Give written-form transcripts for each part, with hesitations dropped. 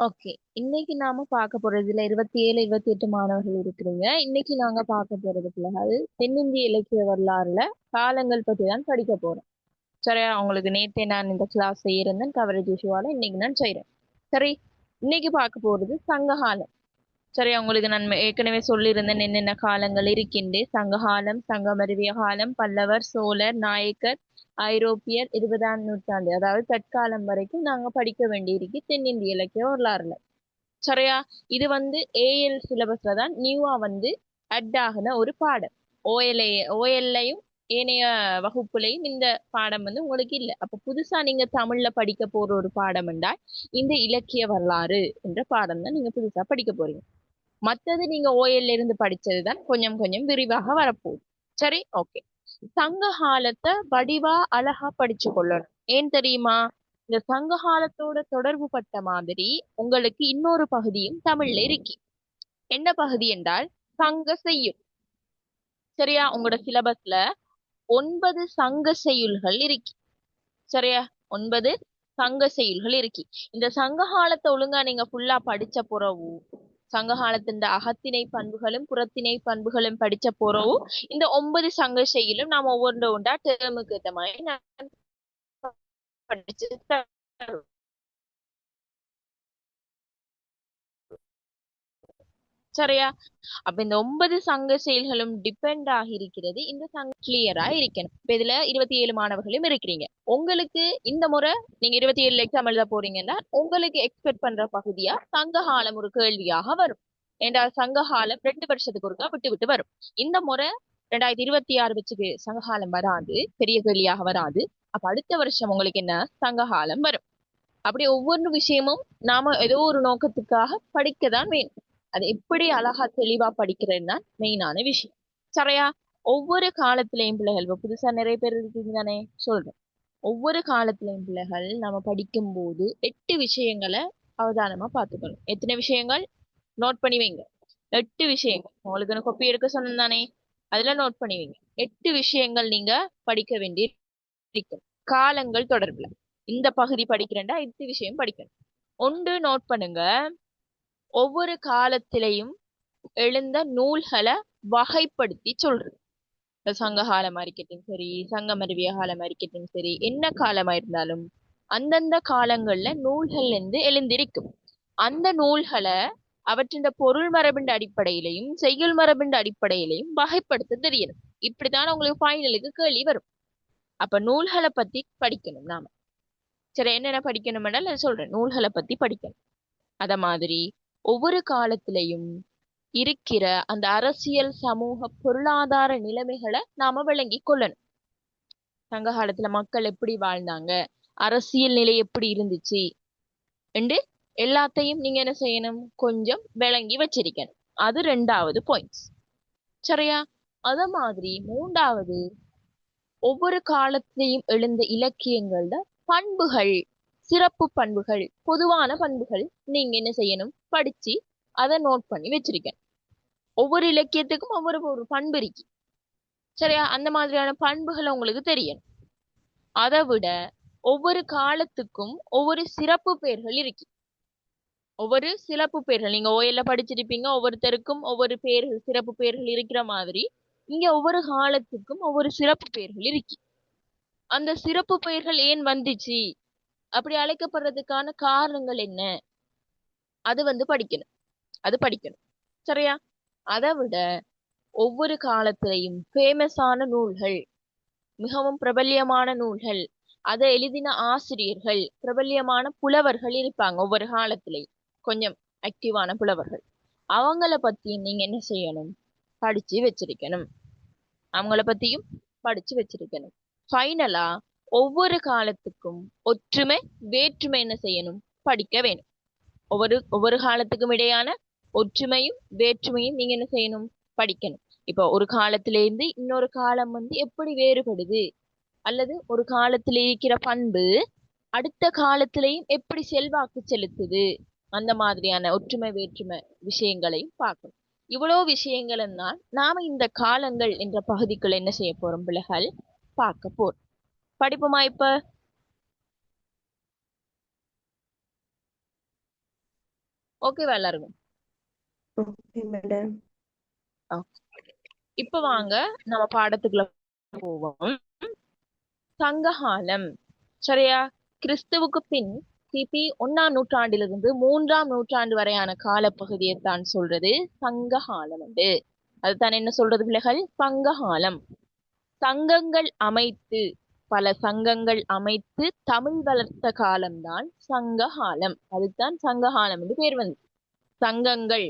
Okay. இன்னைக்கு நாம பார்க்க போறதுல 27, 28 மாணவர்கள் இருக்கிறீங்க. இன்னைக்கு நாங்க பார்க்க போறது பிள்ளைகள் தென்னிந்திய இலக்கிய வரலாறுல காலங்கள் பத்தி தான் படிக்க போறோம். சரியா? உங்களுக்கு நேத்தே நான் இந்த கிளாஸ் செய்யிருந்தேன் கவரேஜ் இஷ்யூவால இன்னைக்கு நான் செய்றேன். சரி. இன்னைக்கு பார்க்க போறது சங்ககாலம். சரியா? உங்களுக்கு நான் ஏற்கனவே சொல்லியிருந்தேன் என்னென்ன காலங்கள் இருக்கின்றே. சங்ககாலம், சங்கமருவிய காலம், பல்லவர், சோழர், நாயக்கர், ஐரோப்பியர், 20ஆம் நூற்றாண்டு அதாவது தற்காலம் வரைக்கும் நாங்க படிக்க வேண்டியிருக்கு தென்னிந்திய இலக்கிய வரலாறுல. சரியா? இது வந்து ஏஎல் சிலபஸ்ல தான் நியூவா வந்து அட் ஆகுன ஒரு பாடம். ஓஎல்ஏ ஓஎல்லையும் ஏனைய வகுப்புலையும் இந்த பாடம் வந்து உங்களுக்கு இல்லை. அப்ப புதுசா நீங்க தமிழ்ல படிக்க போற ஒரு பாடம் என்றால் இந்த இலக்கிய வரலாறு என்ற பாடம் தான் நீங்க புதுசா படிக்க போறீங்க. மத்தது நீங்க ஓஎல்ல இருந்து படிச்சது தான் கொஞ்சம் கொஞ்சம் விரிவாக வரப்போகுது. சரி, ஓகே. சங்க காலத்தை வடிவா அழகா படிச்சு கொள்ளணும். ஏன் தெரியுமா? இந்த சங்க காலத்தோட தொடர்பு பட்ட மாதிரி உங்களுக்கு இன்னொரு பகுதியும் தமிழ்ல இருக்கு. என்ன பகுதி என்றால் சங்க செய்யுள். சரியா? உங்களோட சிலபஸ்ல 9 சங்க செய்யுள்கள் இருக்கு. சரியா? 9 சங்க செய்யுள்கள் இருக்கு. இந்த சங்க காலத்தை ஒழுங்கா நீங்க ஃபுல்லா படிச்ச பிறகு சங்க காலத்தின் அகத்திணை பண்புகளும் புறத்திணை பண்புகளும் படிச்ச பிறகு இந்த 9 சங்க செய்யுளும் நாம ஒவ்வொன்று உண்டா டேர்முக்கு ஏற்ற மாதிரி படிச்சு தருவோம். சரியா? அப்ப இந்த 9 சங்க செயல்களும் டிபெண்ட் ஆகி இருக்கிறது. இந்த சங்க கிளியரா இருக்கணும். இப்ப இதுல 27 மாணவர்களும் இருக்கிறீங்க. உங்களுக்கு இந்த முறை நீங்க 27 எக்ஸாம் எழுத போறீங்கன்னா உங்களுக்கு எக்ஸ்பெக்ட் பண்ற பகுதியா சங்ககாலம் ஒரு கேள்வியாக வரும். என்றால் சங்ககாலம் 2 வருஷத்துக்கு ஒருக்கா விட்டு விட்டு வரும். இந்த முறை 2026 வச்சுக்கு சங்ககாலம் வராது, பெரிய கேள்வியாக வராது. அப்ப அடுத்த வருஷம் உங்களுக்கு என்ன சங்ககாலம் வரும். அப்படி ஒவ்வொரு விஷயமும் நாம ஏதோ ஒரு நோக்கத்துக்காக படிக்கதான் வேணும். அது எப்படி அழகா தெளிவா படிக்கிறதுன்னா மெயினான விஷயம். சரியா? ஒவ்வொரு காலத்திலையும் பிள்ளைகள் இப்ப புதுசா நிறைய பேர் இருக்கீங்க தானே, சொல்றேன். ஒவ்வொரு காலத்திலையும் பிள்ளைகள் நம்ம படிக்கும் போது 8 விஷயங்களை அவதானமா பார்த்துக்கணும். எத்தனை விஷயங்கள்? நோட் பண்ணி வைங்க. 8 விஷயங்கள். உங்களுக்கு நான் கொப்பி எடுக்க சொன்னேன் தானே, அதுல நோட் பண்ணி வைங்க. 8 விஷயங்கள் நீங்க படிக்க வேண்டி இருக்கும். காலங்கள் தொடர்புல இந்த பகுதி படிக்கிறேன்டா 8 விஷயம் படிக்கணும். ஒன்று நோட் பண்ணுங்க. ஒவ்வொரு காலத்திலையும் எழுந்த நூல்களை வகைப்படுத்தி சொல்றது. சங்க காலமா இருக்கட்டும் சரி, சங்கமருவிய காலமா இருக்கட்டும் சரி, என்ன காலமா இருந்தாலும் அந்தந்த காலங்கள்ல நூல்கள் இருந்து எழுந்திருக்கும். அந்த நூல்களை அவற்றின் பொருள் மரபின் அடிப்படையிலையும் செய்யுள் மரபின் அடிப்படையிலையும் வகைப்படுத்த தெரியணும். இப்படித்தான் உங்களுக்கு ஃபைனலுக்கு கேள்வி வரும். அப்ப நூல்களை பத்தி படிக்கணும் நாம. சரி, என்னென்ன படிக்கணும்னால சொல்றேன். நூல்களை பத்தி படிக்கணும். அத மாதிரி ஒவ்வொரு காலத்திலையும் இருக்கிற அந்த அரசியல் சமூக பொருளாதார நிலைமைகளை நாம விளங்கி கொள்ளணும். சங்க காலத்துல மக்கள் எப்படி வாழ்ந்தாங்க, அரசியல் நிலை எப்படி இருந்துச்சு என்று எல்லாத்தையும் நீங்க என்ன செய்யணும், கொஞ்சம் விளங்கி வச்சிருக்கணும். அது 2வது பாயிண்ட்ஸ். சரியா? அத மாதிரி 3வது, ஒவ்வொரு காலத்திலையும் எழுந்த இலக்கியங்களோட பண்புகள், சிறப்பு பண்புகள், பொதுவான பண்புகள் நீங்க என்ன செய்யணும், படிச்சு அதை நோட் பண்ணி வச்சிருக்கேன். ஒவ்வொரு இலக்கியத்துக்கும் ஒவ்வொரு ஒரு பண்பு இருக்கு. சரியா? அந்த மாதிரியான பண்புகளை உங்களுக்கு தெரியும். அதை விட ஒவ்வொரு காலத்துக்கும் ஒவ்வொரு சிறப்பு பெயர்கள் இருக்கு. ஒவ்வொரு சிறப்பு பெயர்கள் நீங்க ஓஎல்ல படிச்சிருப்பீங்க. ஒவ்வொருத்தருக்கும் ஒவ்வொரு பெயர்கள், சிறப்பு பெயர்கள் இருக்கிற மாதிரி இங்க ஒவ்வொரு காலத்துக்கும் ஒவ்வொரு சிறப்பு பெயர்கள் இருக்கு. அந்த சிறப்பு பெயர்கள் ஏன் வந்துச்சு, அப்படி அழைக்கப்படுறதுக்கான காரணங்கள் என்ன, அது வந்து படிக்கணும். அது படிக்கணும். சரியா? அதை விட ஒவ்வொரு காலத்திலையும் ஃபேமஸான நூல்கள், மிகவும் பிரபல்யமான நூல்கள், அதை எழுதின ஆசிரியர்கள், பிரபல்யமான புலவர்கள் இருப்பாங்க ஒவ்வொரு காலத்திலையும். கொஞ்சம் ஆக்டிவான புலவர்கள், அவங்கள பத்தி நீங்க என்ன செய்யணும், படிச்சு வச்சிருக்கணும். அவங்கள பத்தியும் படிச்சு வச்சிருக்கணும். ஃபைனலா ஒவ்வொரு காலத்துக்கும் ஒற்றுமை வேற்றுமை என்ன செய்யணும், படிக்க வேணும். ஒவ்வொரு ஒவ்வொரு காலத்துக்கும் இடையான ஒற்றுமையும் வேற்றுமையும் நீங்க என்ன செய்யணும், படிக்கணும். இப்போ ஒரு காலத்தில இருந்து இன்னொரு காலம் வந்து எப்படி வேறுபடுது, அல்லது ஒரு காலத்துல இருக்கிற பண்பு அடுத்த காலத்திலையும் எப்படி செல்வாக்கு செலுத்துது, அந்த மாதிரியான ஒற்றுமை வேற்றுமை விஷயங்களையும் பார்க்கணும். இவ்வளவு விஷயங்களும் தான் நாம இந்த காலங்கள் என்ற பகுதிக்குள்ள என்ன செய்ய போறோம் பிள்ளைகள், பார்க்க போறோம். படிப்புமா? இப்ப ஓகேவா எல்லாருக்கும்? Okay madam. இப்ப வாங்க நம்ம பாடத்துக்குள்ள போவோம். சங்ககாலம். சரியா? கிறிஸ்துவுக்கு பின் கிபி 1ஆம் நூற்றாண்டிலிருந்து 3ஆம் நூற்றாண்டு வரையான காலப்பகுதியை தான் சொல்றது சங்ககாலம் என்று. அதுதான் என்ன சொல்றது பிள்ளைகள்? சங்ககாலம். சங்கங்கள் அமைத்து பல சங்கங்கள் அமைத்து தமிழ் வளர்த்த காலம்தான் சங்ககாலம். அதுதான் சங்ககாலம் என்று பேர் வந்து. சங்கங்கள்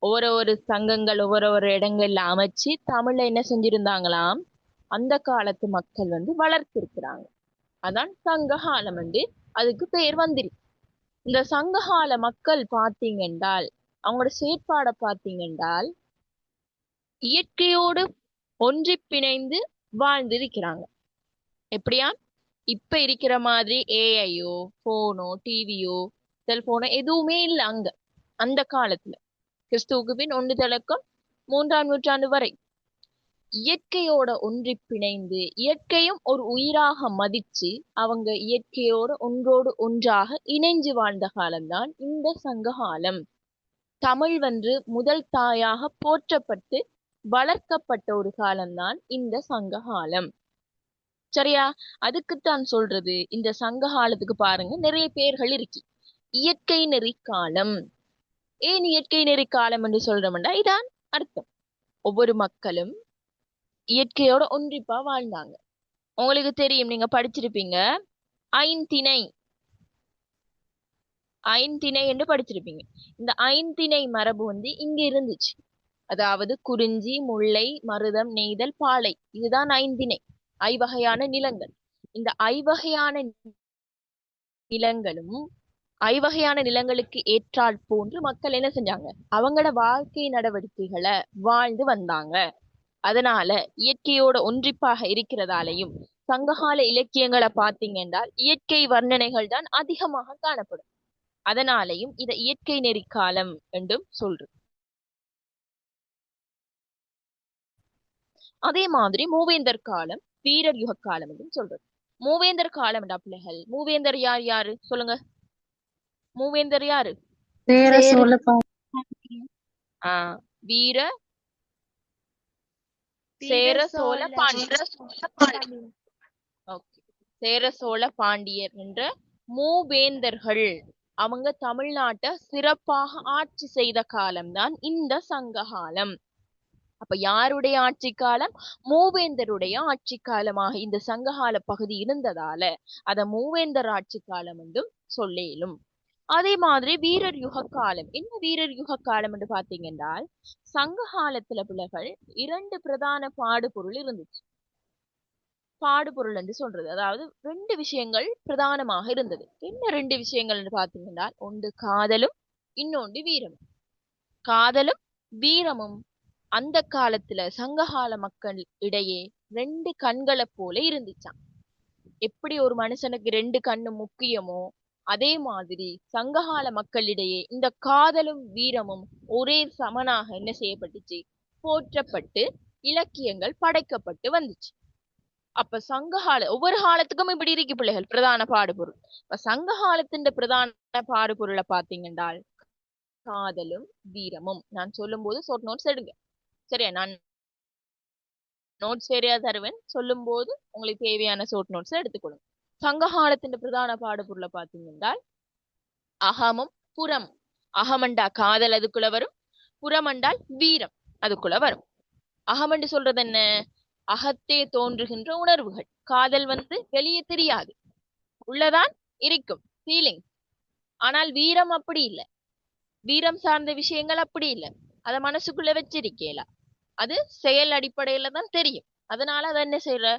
ஒவ்வொரு சங்கங்கள் ஒவ்வொரு இடங்கள்ல அமைச்சு தமிழ்ல என்ன செஞ்சிருந்தாங்களாம், அந்த காலத்து மக்கள் வந்து வளர்த்திருக்கிறாங்க. அதான் சங்ககாலம் வந்து அதுக்கு பேர் வந்துருக்கு. இந்த சங்ககால மக்கள் பார்த்தீங்கன்றால் அவங்களோட செயற்பாடை பார்த்தீங்கன்றால் இயற்கையோடு ஒன்றி பிணைந்து வாழ்ந்திருக்கிறாங்க. எப்படியா? இப்ப இருக்கிற மாதிரி ஏஐயோ போனோ டிவியோ செல்போனோ எதுவுமே இல்லை அங்க. அந்த காலத்துல கிறிஸ்துவுக்கு பின் 1 தொடக்கம் 3ஆம் நூற்றாண்டு வரை இயற்கையோட ஒன்றி பிணைந்து இயற்கையும் ஒரு உயிராக மதிச்சு அவங்க இயற்கையோட ஒன்றோடு ஒன்றாக இணைஞ்சு வாழ்ந்த காலம்தான் இந்த சங்ககாலம். தமிழ் வந்து முதல் தாயாக போற்றப்பட்டு வளர்க்கப்பட்ட ஒரு காலம்தான் இந்த சங்ககாலம். சரியா? அதுக்குத்தான் சொல்றது இந்த சங்ககாலத்துக்கு பாருங்க நிறைய பேர்கள் இருக்கு. இயற்கை நெறி காலம். ஏன் இயற்கை நெறி காலம் என்று சொல்றோம்னா இதான் அர்த்தம். ஒவ்வொரு மக்களும் இயற்கையோட ஒன்றிப்பா வாழ்ந்தாங்க. உங்களுக்கு தெரியும், நீங்க படிச்சிருப்பீங்க, ஐந்திணை ஐந்திணை என்று படிச்சிருப்பீங்க. இந்த ஐந்திணை மரபு வந்து இங்க இருந்துச்சு. அதாவது குறிஞ்சி, முல்லை, மருதம், நெய்தல், பாலை, இதுதான் ஐந்திணை. ஐவகையான நிலங்கள். இந்த ஐவகையான நிலங்களுக்கு ஏற்றால் போன்று மக்கள் என்ன செஞ்சாங்க, அவங்களோட வாழ்க்கை நடவடிக்கைகளை வாழ்ந்து வந்தாங்க. அதனால இயற்கையோட ஒன்றிப்பாக இருக்கிறதாலையும் சங்ககால இலக்கியங்களை பார்த்தீங்க என்றால் இயற்கை வர்ணனைகள் தான் அதிகமாக காணப்படும். அதனாலையும் இதை இயற்கை நெறி காலம் என்றும் சொல்றது. அதே மாதிரி மூவேந்தர் காலம், வீரர் யுக காலம் என்று சொல்றது. மூவேந்தர் காலம் என்றா பிள்ளைகள், மூவேந்தர் யார் யாரு சொல்லுங்க? மூவேந்தர் யாரு? வீர சேர சோழ பாண்டியர். சேர சோழ பாண்டியர் என்ற மூவேந்தர்கள் அவங்க தமிழ்நாட்டை சிறப்பாக ஆட்சி செய்த காலம்தான் இந்த சங்ககாலம். அப்ப யாருடைய ஆட்சி காலம்? மூவேந்தருடைய ஆட்சி காலமாக இந்த சங்ககால பகுதி இருந்ததால அத மூவேந்தர் ஆட்சி காலம் என்றும் சொல்லேலும். அதே மாதிரி வீரர் யுக காலம். என்ன வீரர் யுக காலம் என்று பாத்தீங்கன்றால் சங்ககாலத்துல பிள்ளைகள் 2 பிரதான பாடுபொருள் இருந்துச்சு. பாடுபொருள் என்று சொல்றது, அதாவது 2 விஷயங்கள் பிரதானமாக இருந்தது. என்ன 2 விஷயங்கள் என்று பாத்தீங்கன்னா, ஒன்று காதலும் இன்னொன்று வீரமும். காதலும் வீரமும் அந்த காலத்துல சங்ககால மக்கள் இடையே 2 கண்களை போல இருந்துச்சாம். எப்படி ஒரு மனுஷனுக்கு 2 கண்ணு முக்கியமோ அதே மாதிரி சங்ககால மக்களிடையே இந்த காதலும் வீரமும் ஒரே சமனாக என்ன செய்யப்பட்டுச்சு, போற்றப்பட்டு இலக்கியங்கள் படைக்கப்பட்டு வந்துச்சு. அப்ப சங்ககால ஒவ்வொரு காலத்துக்கும் இப்படி இருக்கு பிள்ளைகள் பிரதான பாடுபொருள். இப்ப சங்ககாலத்தின் பிரதான பாடுபொருளை பாத்தீங்கன்றால் காதலும் வீரமும். நான் சொல்லும் போது ஷார்ட் நோட்ஸ் எடுங்க. சரியா? நான் நோட்ஸ் வேறையா தருவேன், சொல்லும் போது உங்களுக்கு தேவையான ஷார்ட் நோட்ஸ் எடுத்துக்கொள்ளுங்க. சங்ககாலத்தின் பிரதான பாடுபொருளை பாத்தீங்கன்றால் அகமும் புறம். அகமண்டா காதல் அதுக்குள்ள வரும், புறமண்டால் வீரம் அதுக்குள்ள வரும். அகமண்டு சொல்றது என்ன? அகத்தே தோன்றுகின்ற உணர்வுகள். காதல் வந்து வெளியே தெரியாது, உள்ளதான் இருக்கும் ஃபீலிங். ஆனால் வீரம் அப்படி இல்லை. வீரம் சார்ந்த விஷயங்கள் அப்படி இல்லை, அதை மனசுக்குள்ள வச்சிருக்கல, அது செயல் அடிப்படையில தான் தெரியும். அதனால அதை என்ன செய்யற,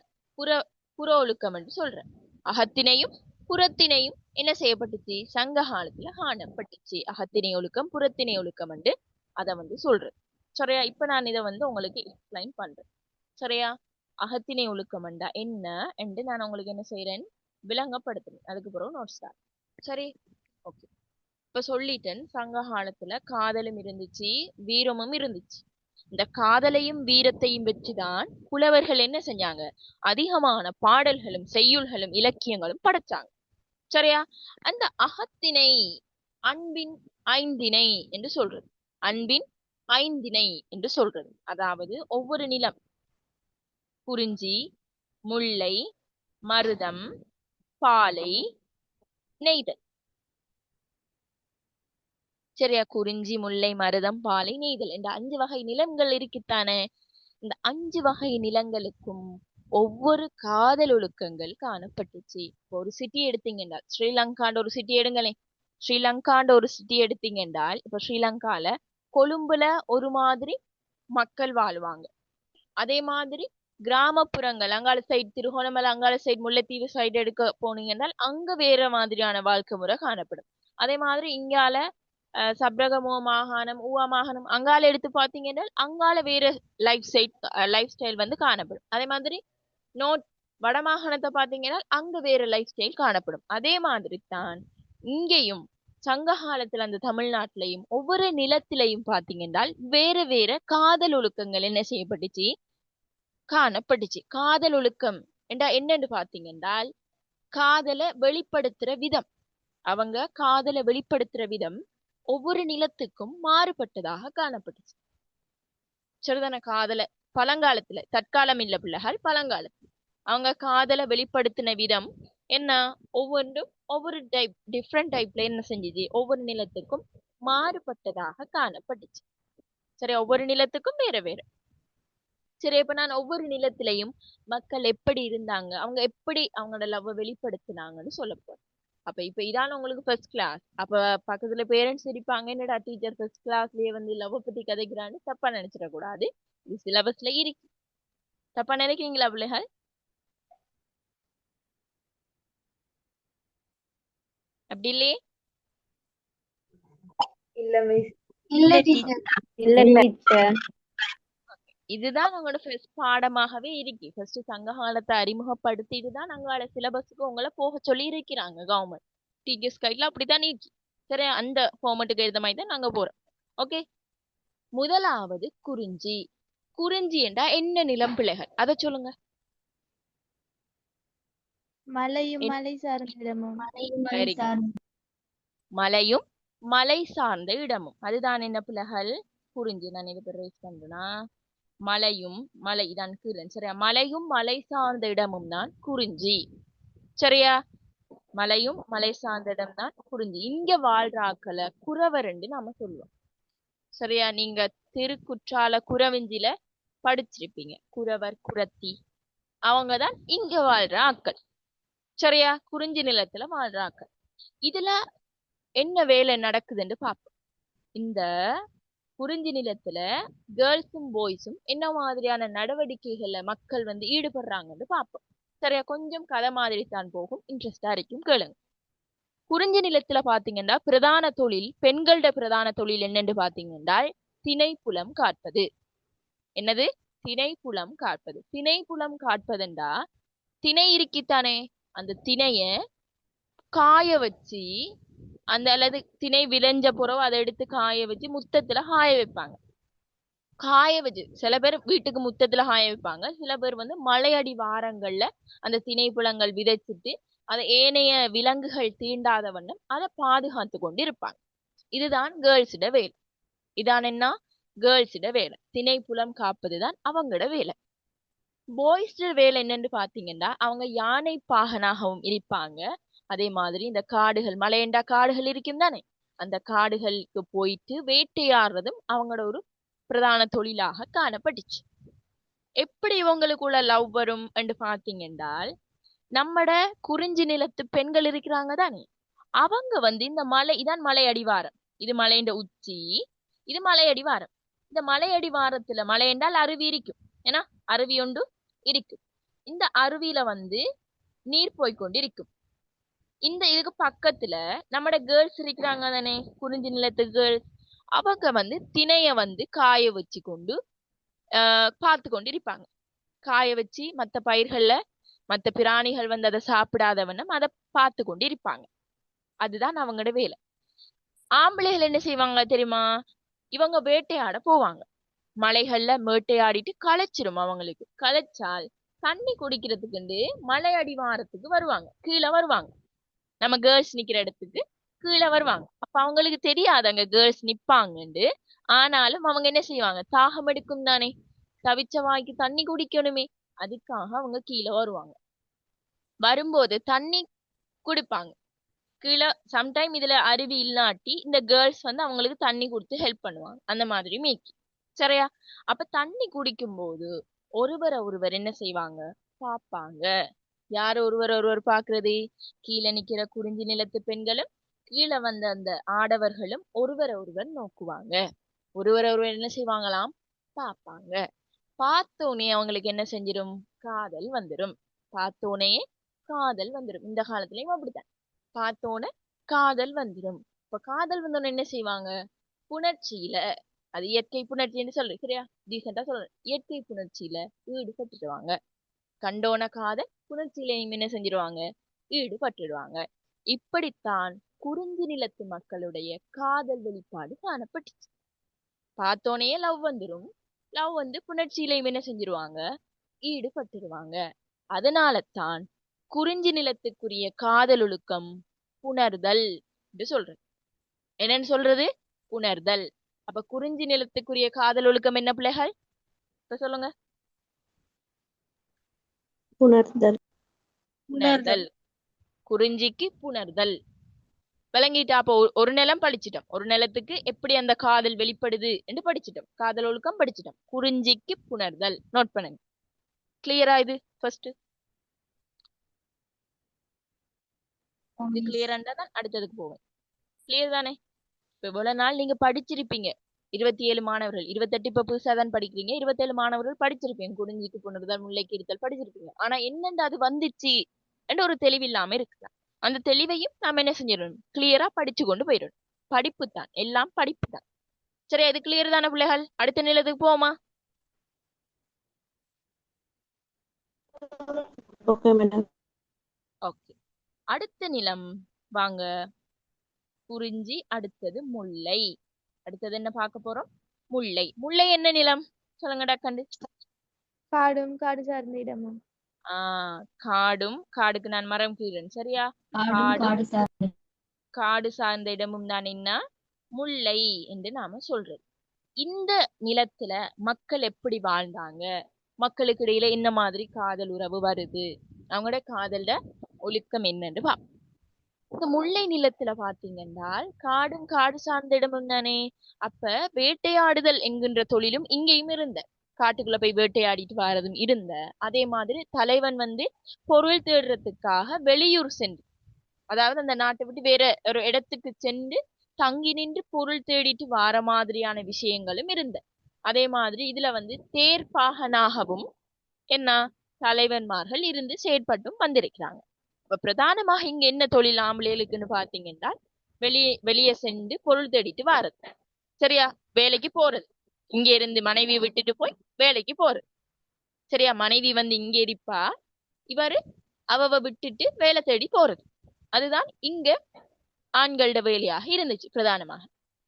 புற ஒழுக்கம் என்று சொல்ற. அகத்தினையும் புறத்தினையும் என்ன செய்யப்பட்டுச்சு, சங்க காலத்துல காணப்பட்டுச்சு. அகத்தினை ஒழுக்கம் புறத்தினை ஒழுக்கம் என்று அதை வந்து சொல்றது. சரியா? இப்ப நான் இதை வந்து உங்களுக்கு எக்ஸ்பிளைன் பண்றேன். சரியா? அகத்தினை ஒழுக்கம் என்ன என்று நான் உங்களுக்கு என்ன செய்யறேன், விளங்கப்படுத்துறேன். அதுக்கு பிறகு நோட்ஸ் தான். சரி, ஓகே. இப்ப சொல்லிட்டேன், சங்க காலத்துல காதலும் இருந்துச்சு வீரமும் இருந்துச்சு. இந்த காதலையும் வீரத்தையும் வச்சுதான் புலவர்கள் என்ன செஞ்சாங்க, அதிகமான பாடல்களும் செய்யுள்களும் இலக்கியங்களும் படைச்சாங்க. சரியா? அந்த அகத்தினை அன்பின் ஐந்திணை என்று சொல்றது. அன்பின் ஐந்திணை என்று சொல்றது. அதாவது ஒவ்வொரு நிலம், குறிஞ்சி, முல்லை, மருதம், பாலை, நெய்தல். சரியா? குறிஞ்சி, முல்லை, மருதம், பாலை, நெய்தல் என்ற 5 வகை நிலங்கள் இருக்குத்தானே. இந்த 5 வகை நிலங்களுக்கும் ஒவ்வொரு காதல் ஒழுக்கங்கள் காணப்பட்டுச்சு. ஒரு சிட்டி எடுத்தீங்க என்றால், ஸ்ரீலங்காண்ட ஒரு சிட்டி எடுங்களேன். ஸ்ரீலங்காண்ட ஒரு சிட்டி எடுத்தீங்க என்றால், இப்ப ஸ்ரீலங்கால கொழும்புல ஒரு மாதிரி மக்கள் வாழ்வாங்க. அதே மாதிரி கிராமப்புறங்கள் அங்கால சைடு திருகோணமலை, அங்கால சைடு முல்லைத்தீவு சைடு எடுக்க போனீங்க என்றால் அங்க வேற மாதிரியான வாழ்க்கை முறை காணப்படும். அதே மாதிரி இங்கால சப்ரகமோ மாகாணம், ஊவா மாகாணம் அங்கால எடுத்து பாத்தீங்கன்னா அங்கால வேற லைஃப் ஸ்டைல் வந்து காணப்படும். அதே மாதிரி நோட் வடமாகாணத்தை பாத்தீங்கன்னா அங்க வேற லைஃப் ஸ்டைல் காணப்படும். அதே மாதிரி தான் இங்கேயும் சங்க காலத்துல அந்த தமிழ்நாட்டிலையும் ஒவ்வொரு நிலத்திலையும் பாத்தீங்கன்னா வேற வேற காதல் ஒழுக்கங்கள் என்ன செய்யப்பட்டுச்சு, காணப்பட்டுச்சு. காதல் ஒழுக்கம் என்றா என்னன்னு பாத்தீங்கன்றால் காதலை வெளிப்படுத்துற விதம், அவங்க காதலை வெளிப்படுத்துற விதம் ஒவ்வொரு நிலத்துக்கும் மாறுபட்டதாக காணப்பட்டுச்சு. சரிதான? காதலை பழங்காலத்துல, தற்காலம் இல்ல பிள்ளைகள், பழங்காலத்துல அவங்க காதலை வெளிப்படுத்தின விதம் என்ன, ஒவ்வொன்றும் ஒவ்வொரு டிஃப்ரெண்ட் டைப்ல என்ன செஞ்சுச்சு, ஒவ்வொரு நிலத்துக்கும் மாறுபட்டதாக காணப்பட்டுச்சு. சரி, ஒவ்வொரு நிலத்துக்கும் வேற வேற. சரி, இப்ப நான் ஒவ்வொரு நிலத்திலையும் மக்கள் எப்படி இருந்தாங்க, அவங்க எப்படி அவங்களோட லவ் வெளிப்படுத்தினாங்கன்னு சொல்ல போறேன். அப்ப இப்ப இதான உங்களுக்கு ஃபர்ஸ்ட் கிளாஸ். அப்ப பக்கத்துல பேரண்ட்ஸ் இருப்பாங்க, என்னடா டீச்சர் ஃபர்ஸ்ட் கிளாஸ்லயே வந்து லவ் பத்தி கதைக்கிறான்னு தப்பா நினைச்சிட கூடாது. இது சிலபஸ்ல இருக்கு. தப்பா நினைக்கிறீங்களா பிள்ளைகள்? அப்படி இல்லையே. இல்ல மிஸ். இல்ல டீச்சர். இல்ல டீச்சர். இதுதான் உங்களோட ஃபர்ஸ்ட் பாடமாகவே இருக்கு. ஃபர்ஸ்ட் சங்க காலத்தை அறிமுகப்படுத்திட்டு தான் நாங்களோட சிலபஸுக்கு உங்களை போக சொல்லி இருக்கிறாங்க கவர்மெண்ட். டீச்சர்ஸ் கைட்ல அப்படித்தான் இருக்கு. சரி, அந்த ஃபார்மட்டுக்கு எழுத மாதிரி தான் நாங்க போறோம். ஓகே, முதலாவது குறிஞ்சி. குறிஞ்சி என்றா என்ன நிலம் பிள்ளைகள், அதை சொல்லுங்க. மலையும் மலை சார்ந்த இடமும். Very good. மலையும் மலை சார்ந்த இடமும், அதுதான் என்ன பிள்ளைகள் குறிஞ்சி. நான் இது ரைஸ் பண்றேன்னா மலையும் மலை இதான் கீழன். சரியா? மலையும் மலை சார்ந்த இடமும் தான் குறிஞ்சி. சரியா? மலையும் மலை சார்ந்த இடம் தான் குறிஞ்சி. இங்க வாழ்ற ஆக்களை குறவர் என்று நாம சொல்லுவோம். சரியா? நீங்க திருக்குற்றால குறவஞ்சில படிச்சிருப்பீங்க. குறவர், குறத்தி, அவங்கதான் இங்க வாழ்ற ஆக்கள். சரியா? குறிஞ்சி நிலத்துல வாழ்ற ஆக்கள். இதுல என்ன வேலை நடக்குதுன்னு பார்ப்போம். இந்த குறிஞ்சி நிலத்துல கேர்ள்ஸும் பாய்ஸும் என்ன மாதிரியான நடவடிக்கைகள்ல மக்கள் வந்து ஈடுபடுறாங்கன்னு பார்ப்போம். சரியா? கொஞ்சம் கதை மாதிரி தான் போகும், இன்ட்ரெஸ்டா இருக்கும், கேளுங்க. குறிஞ்சி நிலத்துல பாத்தீங்கன்னா பிரதான தொழில், பெண்களோட பிரதான தொழில் என்னன்னு பாத்தீங்கன்னா திணைப்புலம் காட்பது. என்னது? திணைப்புலம் காட்பது. திணைப்புலம் காட்பதுண்டா, திணை இருக்கித்தானே, அந்த திணைய காய வச்சு, அந்த அல்லது திணை விளைஞ்ச புறவு அதை எடுத்து காய வச்சு முத்தத்துல காய வைப்பாங்க. காய வச்சு சில பேர் வீட்டுக்கு முத்தத்துல காய வைப்பாங்க, சில பேர் வந்து மலையடி வாரங்கள்ல அந்த திணைப்புலங்கள் விதைச்சிட்டு அதை ஏனைய விலங்குகள் தீண்டாத வண்ணம் அதை பாதுகாத்து கொண்டு இருப்பாங்க. இதுதான் கேர்ள்ஸிட வேலை. இதான் என்ன, கேர்ள்ஸிட வேலை. திணைப்புலம் காப்பதுதான் அவங்களோட வேலை. பாய்ஸ் வேலை என்னன்னு பாத்தீங்கன்னா அவங்க யானை பாகனாகவும் இருப்பாங்க. அதே மாதிரி இந்த காடுகள், மலையண்டா காடுகள் இருக்கும் தானே, அந்த காடுகளுக்கு போயிட்டு வேட்டையாடுறதும் அவங்களோட ஒரு பிரதான தொழிலாக காணப்பட்டுச்சு. எப்படி இவங்களுக்குள்ள லவ் வரும் என்று பாத்தீங்கன்றால், நம்மட குறிஞ்சி நிலத்து பெண்கள் இருக்கிறாங்க தானே, அவங்க வந்து இந்த மலை, இதான் மலை அடிவாரம், இது மலைண்ட உச்சி, இது மலை அடிவாரம். இந்த மலை அடிவாரத்துல, மலை என்றால் அருவி இருக்கும், ஏன்னா அருவி ஒன்று இருக்கு. இந்த அருவியில வந்து நீர் போய்கொண்டு இருக்கும். இந்த இதுக்கு பக்கத்துல நம்மட கேர்ள்ஸ் இருக்கிறாங்க தானே, குறிஞ்சி நிலத்து கேர்ள்ஸ், அவங்க வந்து திணைய வந்து காய வச்சு கொண்டு பார்த்து கொண்டு இருப்பாங்க. காய வச்சு மற்ற பயிர்கள்ல மற்ற பிராணிகள் வந்து அதை சாப்பிடாதவனும் அதை பார்த்து கொண்டு இருப்பாங்க. அதுதான் அவங்களோட வேலை. ஆம்பளைகள் என்ன செய்வாங்க தெரியுமா, இவங்க வேட்டையாட போவாங்க. மலைகள்ல வேட்டையாடிட்டு களைச்சிரும். அவங்களுக்கு களைச்சால் தண்ணி குடிக்கிறதுக்கு மலை அடிவாரத்துக்கு வருவாங்க, கீழே வருவாங்க, நம்ம கேர்ள்ஸ் நிக்கிற இடத்துக்கு கீழே வருவாங்க. அப்ப அவங்களுக்கு தெரியாது அங்க கேர்ள்ஸ் நிப்பாங்கன்னு. ஆனாலும் அவங்க என்ன செய்வாங்க, தாகம் எடுக்கும் தானே, தவிச்ச வாய்க்கு தண்ணி குடிக்கணுமே, அதுக்காக அவங்க கீழே வருவாங்க. வரும்போது தண்ணி குடிப்பாங்க கீழே. சம்டைம் இதுல அருவி இல்லாட்டி இந்த கேர்ள்ஸ் வந்து அவங்களுக்கு தண்ணி கொடுத்து ஹெல்ப் பண்ணுவாங்க, அந்த மாதிரி மேய்க்கி. சரியா? அப்ப தண்ணி குடிக்கும் போது ஒருவரை ஒருவர் என்ன செய்வாங்க, பாப்பாங்க. யார் ஒருவர் ஒருவர் பாக்குறது? கீழே நிக்கிற குறிஞ்சி நிலத்து பெண்களும் கீழே வந்த அந்த ஆடவர்களும் ஒருவரை ஒருவர் நோக்குவாங்க. ஒருவரை ஒருவர் என்ன செய்வாங்களாம், பாப்பாங்க. பார்த்தோனே அவங்களுக்கு என்ன செஞ்சிடும், காதல் வந்துடும். பார்த்தோனே காதல் வந்துடும். இந்த காலத்துலயும் அப்படித்தான், பார்த்தோன்னே காதல் வந்துடும். இப்ப காதல் வந்தோன்னு என்ன செய்வாங்க, புணர்ச்சியில, அது இயற்கை புணர்ச்சின்னு சொல்றேன், சரியா, டீசெண்டா சொல்றேன், இயற்கை புணர்ச்சியில ஈடுபட்டுடுவாங்க. கண்டோன காதல் புணர்ச்சியிலையும் என்ன செஞ்சிருவாங்க, ஈடுபட்டுடுவாங்க. இப்படித்தான் குறிஞ்சி நிலத்து மக்களுடைய காதல் வெளிப்பாடு காணப்பட்டுச்சு. பார்த்தோனே லவ் வந்துடும். லவ் வந்து புணர்ச்சியிலையும் என்ன செஞ்சிருவாங்க, ஈடுபட்டுடுவாங்க. அதனால தான் குறிஞ்சி நிலத்துக்குரிய காதல் ஒழுக்கம் புணர்தல் என்று சொல்றது. என்னன்னு சொல்றது, புணர்தல். அப்ப குறிஞ்சி நிலத்துக்குரிய காதல் ஒழுக்கம் என்ன பிள்ளைகள், இப்ப சொல்லுங்க. புணர்தல். புணர்தல். குறிஞ்சிக்கு புணர்தல். விளங்கிட்டா? அப்போ ஒரு நிலம் படிச்சிட்டோம், ஒரு நிலத்துக்கு எப்படி அந்த காதல் வெளிப்படுது என்று படிச்சிட்டோம், காதல் ஒழுக்கம் படிச்சிட்டோம். குறிஞ்சிக்கு புணர்தல் நோட் பண்ணுங்க. கிளியரா? இது ஃபர்ஸ்ட் இது கிளியராண்டா தான் அடுத்ததுக்கு போவேன். கிளியர் தானே? இப்ப இவ்வளவு நாள் நீங்க படிச்சிருப்பீங்க, 27 மாணவர்கள், 28 இப்ப புதுசா தான் படிக்கிறீங்க, 27 மாணவர்கள் படிச்சிருப்பீங்க. குறிஞ்சிக்கு புணர்தல், முல்லைக்கு இருத்தல் படிச்சிருப்பீங்க. ஆனா என்னண்டு அது வந்துச்சு என்ற ஒரு தெளிவில்லாம இருக்கலாம். அந்த தெளிவையும் நாம என்ன செஞ்சிடணும், கிளியரா படிச்சு கொண்டு போயிடணும். படிப்பு தான், எல்லாம் படிப்பு தான். சரி, அது கிளியர் தானே பிள்ளைகள்? அடுத்த நிலத்துக்கு போமா? Okay madam. ஓகே, அடுத்த நிலம் வாங்க. குறிஞ்சி, அடுத்தது முல்லை. அடுத்தது என்ன பார்க்க போறோம், முல்லை. முல்லை என்ன நிலம் சொல்லுங்கடா கண்டு. காடும் காடு சார்ந்த இடமும். காடும், காடுக்கு நான் மரம் கீறேன், சரியா? காடும் காடு சார்ந்த இடமும் தான் என்ன, முல்லை என்று நாம சொல்றது. இந்த நிலத்துல மக்கள் எப்படி வாழ்ந்தாங்க, மக்களுக்கு இடையில என்ன மாதிரி காதல் உறவு வருது, அவங்களோட காதல்ல ஒழுக்கம் என்னன்னு பார்ப்போம். இந்த முல்லை நிலத்துல பாத்தீங்கன்னா காடும் காடு சார்ந்த இடமும் தானே. அப்ப வேட்டையாடுதல் என்கின்ற தொழிலும் இங்கேயும் இருந்த, காட்டுக்குள்ள போய் வேட்டையாடிட்டு வர்றதும் இருந்த. அதே மாதிரி தலைவன் வந்து பொருள் தேடுறதுக்காக வெளியூர் சென்று, அதாவது அந்த நாட்டை விட்டு வேற ஒரு இடத்துக்கு சென்று தங்கி நின்று பொருள் தேடிட்டு வார மாதிரியான விஷயங்களும் இருந்த. அதே மாதிரி இதுல வந்து தேர்ப்பாகனாகவும் என்ன தலைவன்மார்கள் இருந்து செயற்பட்டும் வந்திருக்கிறாங்க. இப்ப பிரதானமாக இங்க என்ன தொழில் ஆம்பளைகளுக்குன்னு பாத்தீங்கன்னா, வெளியே சென்று பொருள் தேடிட்டு வாரது, சரியா, வேலைக்கு போறது. இங்க இருந்து மனைவி விட்டுட்டு போய் வேலைக்கு போறது, சரியா. மனைவி வந்து இங்க இருப்பா, இவரு அவ விட்டுட்டு வேலை தேடி போறது. அதுதான் இங்க ஆண்களோட வேலையாக இருந்துச்சு பிரதானமாக.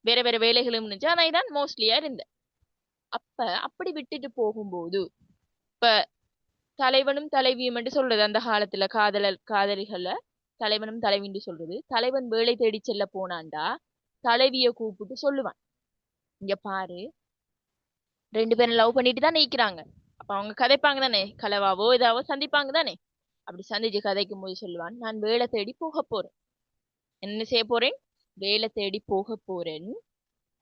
வேற வேற வேலைகளும் இருந்துச்சு, ஆனா இதான் மோஸ்ட்லியா இருந்த. அப்ப அப்படி விட்டுட்டு போகும்போது இப்ப தலைவனும் தலைவியும் என்று சொல்றது, அந்த காலத்துல காதலிகளை தலைவனும் தலைவின்னு சொல்றது. தலைவன் வேலை தேடி செல்ல போனான்டா தலைவிய கூப்பிட்டு சொல்லுவான், இங்க பாரு, 2 பேரும் லவ் பண்ணிட்டு தான் நிக்கிறாங்க. அப்ப அவங்க கதைப்பாங்க தானே, கலவாவோ இதாவோ சந்திப்பாங்க தானே. அப்படி சந்திச்சு கதைக்கும் போது சொல்லுவான், நான் வேலை தேடி போக போறேன். என்ன செய்ய போறேன், வேலை தேடி போக போறேன்.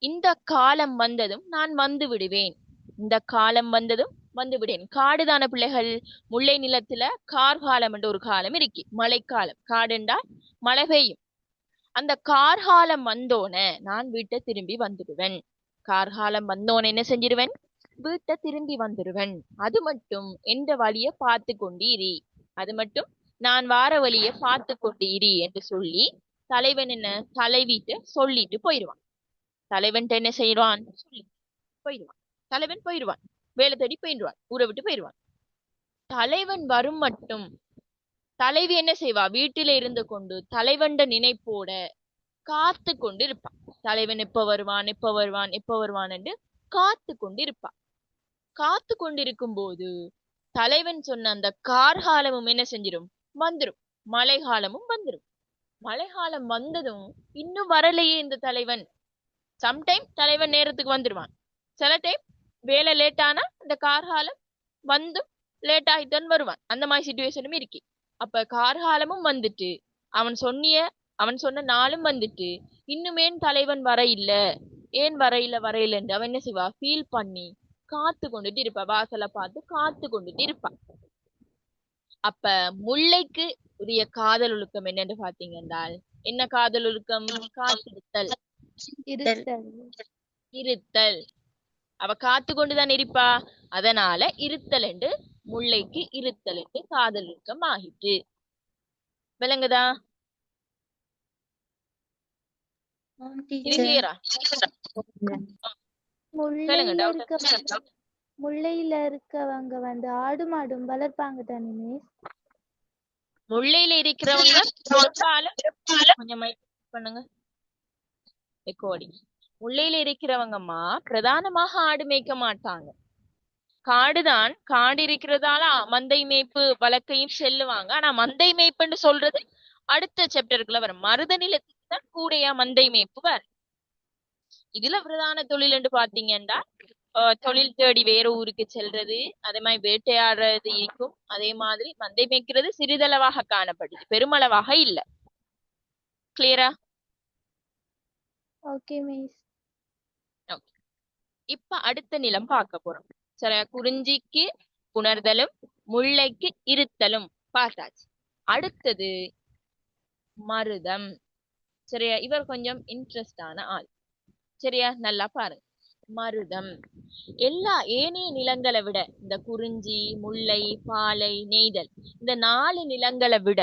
இந்த காலம் வந்ததும் நான் வந்து விடுவேன். இந்த காலம் வந்ததும் வந்து விடேன். காடுதான பிள்ளைகள், முல்லை நிலத்துல கார்காலம் என்ற ஒரு காலம் இருக்கு, மழைக்காலம். காடுண்டா மழை பெய்யும். அந்த கார்காலம் வந்தோன நான் வீட்டை திரும்பி வந்துடுவேன். கார்காலம் வந்தோன என்ன செஞ்சிருவேன், வீட்டை திரும்பி வந்துடுவேன். அது மட்டும் எந்த வழிய பார்த்து கொண்டீரி, அது மட்டும் நான் வார வழிய பார்த்து கொண்டீரி என்று சொல்லி தலைவன் என்ன தலைவிட்டு சொல்லிட்டு போயிடுவான். தலைவன் என்ன செய்வான், சொல்லி போயிடுவான். தலைவன் போயிடுவான், வேலை தேடி போயிடுவான், ஊரை விட்டு போயிடுவான். தலைவன் வரும் மட்டும் தலைவி என்ன செய்வா, வீட்டில இருந்து கொண்டு தலைவன்ட நினைப்போட காத்து கொண்டு இருப்பான். தலைவன் எப்ப வருவான் எப்ப வருவான் எப்ப வருவான் என்று காத்து கொண்டு இருப்பான். காத்து கொண்டிருக்கும் போது தலைவன் சொன்ன அந்த கார்காலமும் என்ன செஞ்சிடும், வந்துடும். மழை காலமும் வந்துடும். மழைக்காலம் வந்ததும் இன்னும் வரலையே இந்த தலைவன். சம்டைம் தலைவன் நேரத்துக்கு வந்துடுவான், சில டைம் வேலை லேட் ஆனா இந்த கார்காலம் வந்தும் லேட் ஆகித்தான் வருவான். அந்த மாதிரி சுச்சுவேஷனும் இருக்கு. அப்ப கார்காலமும் வந்துட்டு அவன் சொன்ன நாளும் வந்துட்டு இன்னுமேன் தலைவன் வர இல்ல, ஏன் வரையிலன்னு அவன் என்ன செய்வா, ஃபீல் பண்ணி காத்து கொண்டுட்டு இருப்பா, வாசலை பார்த்து காத்து கொண்டுட்டு இருப்பா. அப்ப முல்லைக்கு உரிய காதல் ஒழுக்கம் என்னன்னு பாத்தீங்க என்றால் என்ன காதல் ஒழுக்கம்? காத்திருத்தல், இருத்தல். அவ காத்து கொண்டுதான் இருப்பா, அதனால இருத்தல் என்று முல்லைக்கு இருத்தல் என்று காதல் ஒழுக்கம் ஆகிட்டு. விளங்குதா? இது கிளியரா? முல்லையில இருக்கவங்க வந்து ஆடு மாடும் வளர்ப்பாங்க தானே மிஸ்? முல்லையில இருக்கிறவங்க கொஞ்சம் பண்ணுங்க ரெக்கார்டிங். முல்லையில இருக்கிறவங்கம்மா பிரதானமாக ஆடு மேய்க்க மாட்டாங்க. காடு இருக்கிறதால மந்தை மேய்ப்பு வழக்கையும் செல்லுவாங்க. ஆனா மந்தை மேய்ப்புன்னு சொல்றது அடுத்த சாப்டருக்குள்ள வரும். மருத நிலத்துக்கு தான் கூடையா மந்தை மேய்ப்பு வரும். இதுல பிரதான தொழில் என்று பாத்தீங்கன்னா தொழில் தேடி வேற ஊருக்கு செல்றது, அதே மாதிரி வேட்டையாடுறது இருக்கும். அதே மாதிரி மந்தை மேய்க்கிறது சிறிதளவாக காணப்படுது, பெருமளவாக இல்ல. கிளியரா? Okay miss. இப்ப அடுத்த நிலம் பார்க்க போறோம். சரியா? குறிஞ்சிக்கு புணர்தலும் முல்லைக்கு இருத்தலும் பார்த்தாச்சு. அடுத்தது மருதம். சரியா? இவர் கொஞ்சம் இன்ட்ரெஸ்டான ஆள். சரியா? நல்லா பாருங்க. மருதம் எல்லா ஏனைய நிலங்களை விட, இந்த குறிஞ்சி, முல்லை, பாலை, நெய்தல், இந்த 4 நிலங்களை விட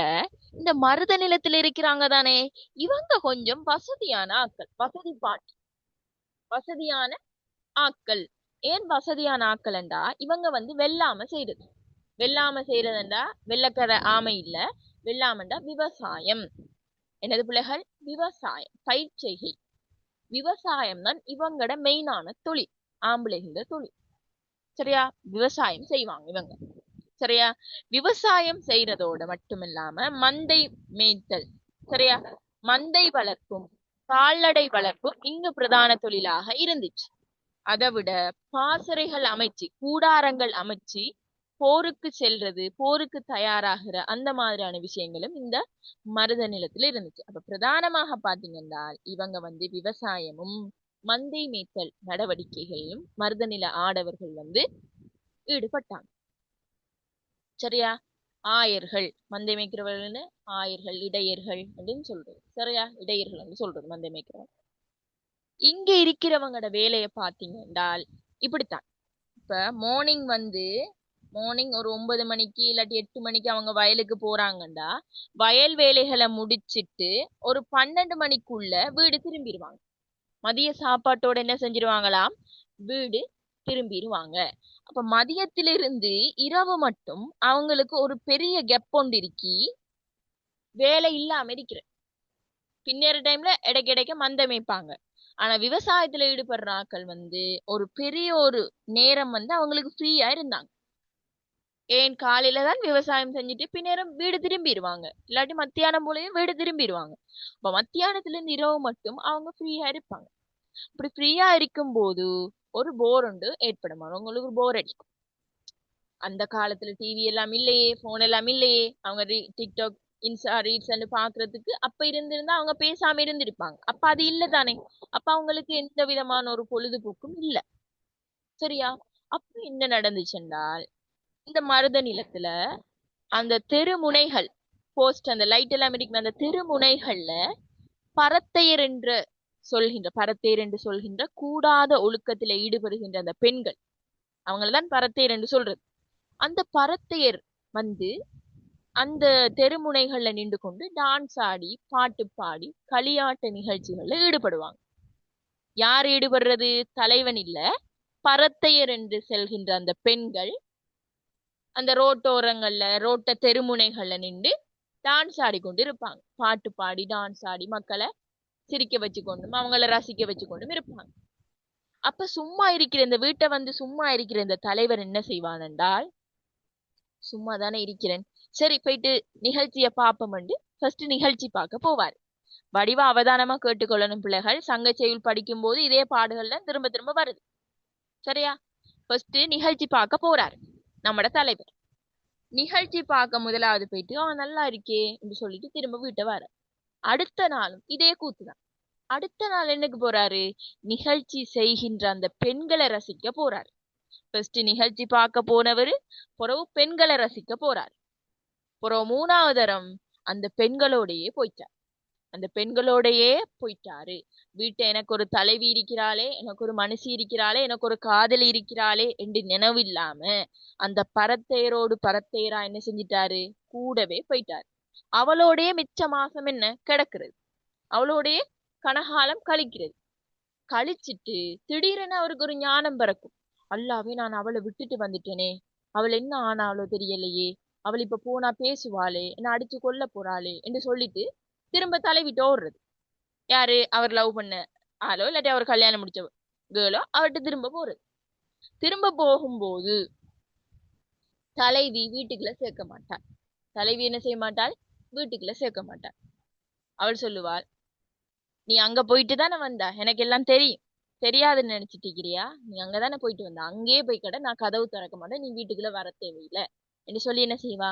இந்த மருத நிலத்துல இருக்கிறாங்க தானே, இவங்க கொஞ்சம் வசதியான ஆட்கள், வசதியான ஆட்கள். ஏன் வசதியான ஆட்கள்ண்டா, இவங்க வந்து வெள்ளாம செய்யறதுண்டா வெள்ளக்கரை ஆமை இல்ல, வெள்ளாமண்டா விவசாயம். எனது பிள்ளைகள், விவசாயம், பயிர் செய்கை, விவசாயம் தான் இவங்கட மெயினான தொழில், ஆம்பளைகிற தொழில். சரியா? விவசாயம் செய்வாங்க இவங்க. சரியா? விவசாயம் செய்யறதோட மட்டுமில்லாம மந்தை மேய்த்தல், சரியா, மந்தை வளர்ப்பும் கால்நடை வளர்ப்பும் இங்கு பிரதான தொழிலாக இருந்துச்சு. அதை விட பாசறைகள் அமைச்சு, கூடாரங்கள் அமைச்சு போருக்கு செல்றது, போருக்கு தயாராகிற அந்த மாதிரியான விஷயங்களும் இந்த மருத நிலத்துல இருந்துச்சு. அப்ப பிரதானமாக பாத்தீங்கன்னா இவங்க வந்து விவசாயமும் மந்தை மேய்த்தல் நடவடிக்கைகளிலும் மருத நில ஆடவர்கள் வந்து ஈடுபட்டாங்க. சரியா? ஆயர்கள், மந்தை மேய்க்கிறவர்கள் ஆயர்கள், இடையர்கள் அப்படின்னு சொல்றது. சரியா? இடையர்கள் வந்து சொல்றது மந்தை மேய்க்கிறவங்க. இங்க இருக்கிறவங்களோட வேலையை பாத்தீங்க என்றால் இப்படித்தான். இப்ப மார்னிங் ஒரு 9 மணிக்கு இல்லாட்டி 8 மணிக்கு அவங்க வயலுக்கு போறாங்கண்டா, வயல் வேலைகளை முடிச்சிட்டு ஒரு 12 மணிக்குள்ள வீடு திரும்பிடுவாங்க. மதிய சாப்பாட்டோட என்ன செஞ்சிருவாங்களாம், வீடு திரும்பிடுவாங்க. அப்ப மதியத்திலிருந்து இரவு மட்டும் அவங்களுக்கு ஒரு பெரிய கெப் ஒன்று இருக்கி வேலை இல்லாம இருக்கிற. பின்னேற டைம்ல இடைக்கிடைக்க மந்தை மேய்ப்பாங்க. ஆனா விவசாயத்துல ஈடுபடுற ஆட்கள் வந்து ஒரு பெரிய ஒரு நேரம் வந்து அவங்களுக்கு ஃப்ரீயா இருந்தாங்க. ஏன், காலையில தான் விவசாயம் செஞ்சுட்டு பின்னேரம் வீடு திரும்பிடுவாங்க, இல்லாட்டி மத்தியானம் போலயும் வீடு திரும்பிடுவாங்க. அப்ப மத்தியானத்துல இருந்து இரவு மட்டும் அவங்க ஃப்ரீயா இருப்பாங்க. அப்படி ஃப்ரீயா இருக்கும் போது ஒரு போர் ஒன்று ஏற்படும், அவங்களுக்கு போர் அடிக்கும். அந்த காலத்துல டிவி எல்லாம் இல்லையே, போன் எல்லாம் இல்லையே, அவங்க டிக்டாக், இன்ஸ்டா ரீல்ஸ் பாக்குறதுக்கு அப்ப இருந்திருந்தா அவங்க பேசாம இருந்திருப்பாங்க. அப்ப அது இல்ல தானே. அப்ப அவங்களுக்கு எந்த விதமான ஒரு பொழுதுபோக்கும் இல்ல. சரியா? அப்ப என்ன நடந்துச்சுன்றால், இந்த மருத நிலத்துல அந்த தெருமுனைகள், போஸ்ட், அந்த லைட் எல்லாம் இருக்கிற அந்த தெருமுனைகள்ல பரத்தையர் என்று சொல்கின்ற கூடாத ஒழுக்கத்துல ஈடுபடுகின்ற அந்த பெண்கள், அவங்களதான் பரத்தையர் என்று சொல்றது. அந்த பரத்தையர் வந்து அந்த தெருமுனைகள்ல நின்று கொண்டு டான்ஸ் ஆடி, பாட்டு பாடி, களியாட்ட நிகழ்ச்சிகள்ல ஈடுபடுவாங்க. யார் ஈடுபடுறது? தலைவன் இல்ல, பரத்தையர் என்று செல்கின்ற அந்த பெண்கள் அந்த ரோட்ட தெருமுனைகள்ல நின்று டான்ஸ் ஆடிக்கொண்டு இருப்பாங்க. பாட்டு பாடி, டான்ஸ் ஆடி மக்களை சிரிக்க வச்சு கொண்டும் அவங்கள ரசிக்க வச்சு கொண்டும் இருப்பாங்க. அப்ப சும்மா இருக்கிற இந்த வீட்டை வந்து சும்மா இருக்கிற இந்த தலைவர் என்ன செய்வான் என்றால், சும்மா தானே இருக்கிறேன், சரி போயிட்டு நிகழ்ச்சியை பார்ப்போம் என்று ஃபர்ஸ்ட் நிகழ்ச்சி பார்க்க போவார். வடிவா அவதானமா கேட்டுக்கொள்ளணும் பிள்ளைகள். சங்க செய்யுள் படிக்கும் போது இதே பாடுகள்ல திரும்ப திரும்ப வருது. சரியா? ஃபர்ஸ்ட் நிகழ்ச்சி பார்க்க போறாரு நம்மட தலைவர். நிகழ்ச்சி பார்க்க முதலாவது போயிட்டு அவன் நல்லா இருக்கே என்று சொல்லிட்டு திரும்ப வீட்டை வர. அடுத்த நாளும் இதே கூத்துதான். அடுத்த நாள் என்னக்கு போறாரு? நிகழ்ச்சி செய்கின்ற அந்த பெண்களை ரசிக்க போறாரு. ஃபர்ஸ்ட் நிகழ்ச்சி பார்க்க போனவரு பிறகு பெண்களை ரசிக்க போறாரு. பிறகு மூணாவது தரம் அந்த பெண்களோடையே போயிட்டார். அந்த பெண்களோடையே போயிட்டாரு. வீட்டை எனக்கு ஒரு தலைவி இருக்கிறாளே, எனக்கு ஒரு மனுஷி இருக்கிறாளே, எனக்கு ஒரு காதலி இருக்கிறாளே என்று நினைவில்லாம அந்த பரத்தையரோடு பரத்தையரா என்ன செஞ்சிட்டாரு? கூடவே போயிட்டாரு. அவளோடைய மிச்ச மாசம் என்ன கிடக்குறது, அவளோடைய கனகாலம் கழிக்கிறது. கழிச்சிட்டு திடீரென அவருக்கு ஒரு ஞானம் பிறக்கும். அல்லாவே, நான் அவளை விட்டுட்டு வந்துட்டேனே, அவள் என்ன ஆனாலோ தெரியலையே, அவள் இப்ப போனா பேசுவாளே, என்ன அடிச்சு கொல்ல போறாளே என்று சொல்லிட்டு திரும்ப தலைவிட்டு ஓடுறது. யாரு? அவர் லவ் பண்ண ஆளோ இல்லாட்டி அவர் கல்யாணம் முடிச்ச கேர்ளோ அவர்கிட்ட திரும்ப போறது. திரும்ப போகும்போது தலைவி வீட்டுக்குள்ள சேர்க்க மாட்டாள். தலைவி என்ன செய்ய மாட்டாள்? வீட்டுக்குள்ள சேர்க்க மாட்டாள். அவள் சொல்லுவாள், நீ அங்க போயிட்டு தானே வந்தா, எனக்கு எல்லாம் தெரியும், தெரியாதுன்னு நினைச்சிட்டு இருக்கிறியா? நீ அங்கதானே போயிட்டு வந்தா, அங்கேயே போய் கடை, நான் கதவு திறக்க மாட்டேன், நீ வீட்டுக்குள்ள வர தேவையில்லை என்று சொல்லி என்ன செய்வா?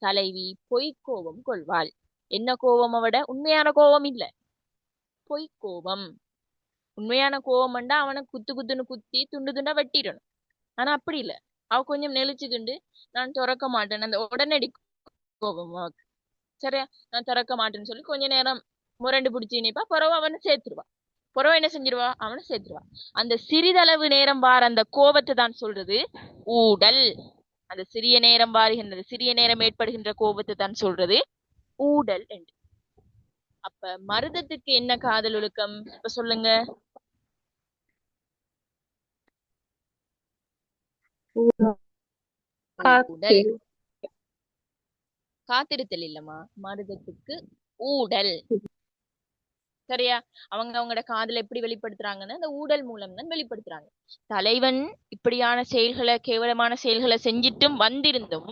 தலைவி பொய் கோபம் கொள்வாள். என்ன கோபம்? அவட உண்மையான கோபம் இல்ல, பொய் கோபம். உண்மையான கோபம்ண்டா அவனை குத்து குத்துன்னு குத்தி துண்டு துண்டா வெட்டிடணும். ஆனா அப்படி இல்ல, அவ கொஞ்சம் நெளிச்சுக்கிண்டு நான் திறக்க மாட்டேன், அந்த உடனடி கோபம் அவக்கு. சரியா? நான் திறக்க மாட்டேன்னு சொல்லி கொஞ்ச நேரம் முரண்டு பிடிச்சி நினைப்பா. பிறகு அவனை சேர்த்துருவா. பிறகு என்ன செஞ்சிருவா? அவனை சேர்த்துருவா. அந்த சிறிதளவு நேரம் வார அந்த கோபத்தை தான் சொல்றது ஊடல். அந்த சிறிய நேரம் வாருகின்றது, சிறிய நேரம் ஏற்படுகின்ற கோபத்தை தான் சொல்றது ஊடல் என்று. அப்ப மருதத்துக்கு என்ன காதல் ஒழுக்கம் இப்ப சொல்லுங்க. ஊடல். காத்திருத்தல் இல்லம்மா, மருதத்துக்கு ஊடல். சரியா? அவங்களோட காதலை எப்படி வெளிப்படுத்துறாங்கன்னா அந்த ஊடல் மூலம் தான் வெளிப்படுத்துறாங்க. தலைவன் இப்படியான செயல்களை, கேவலமான செயல்களை செஞ்சிட்டும் வந்திருந்தும்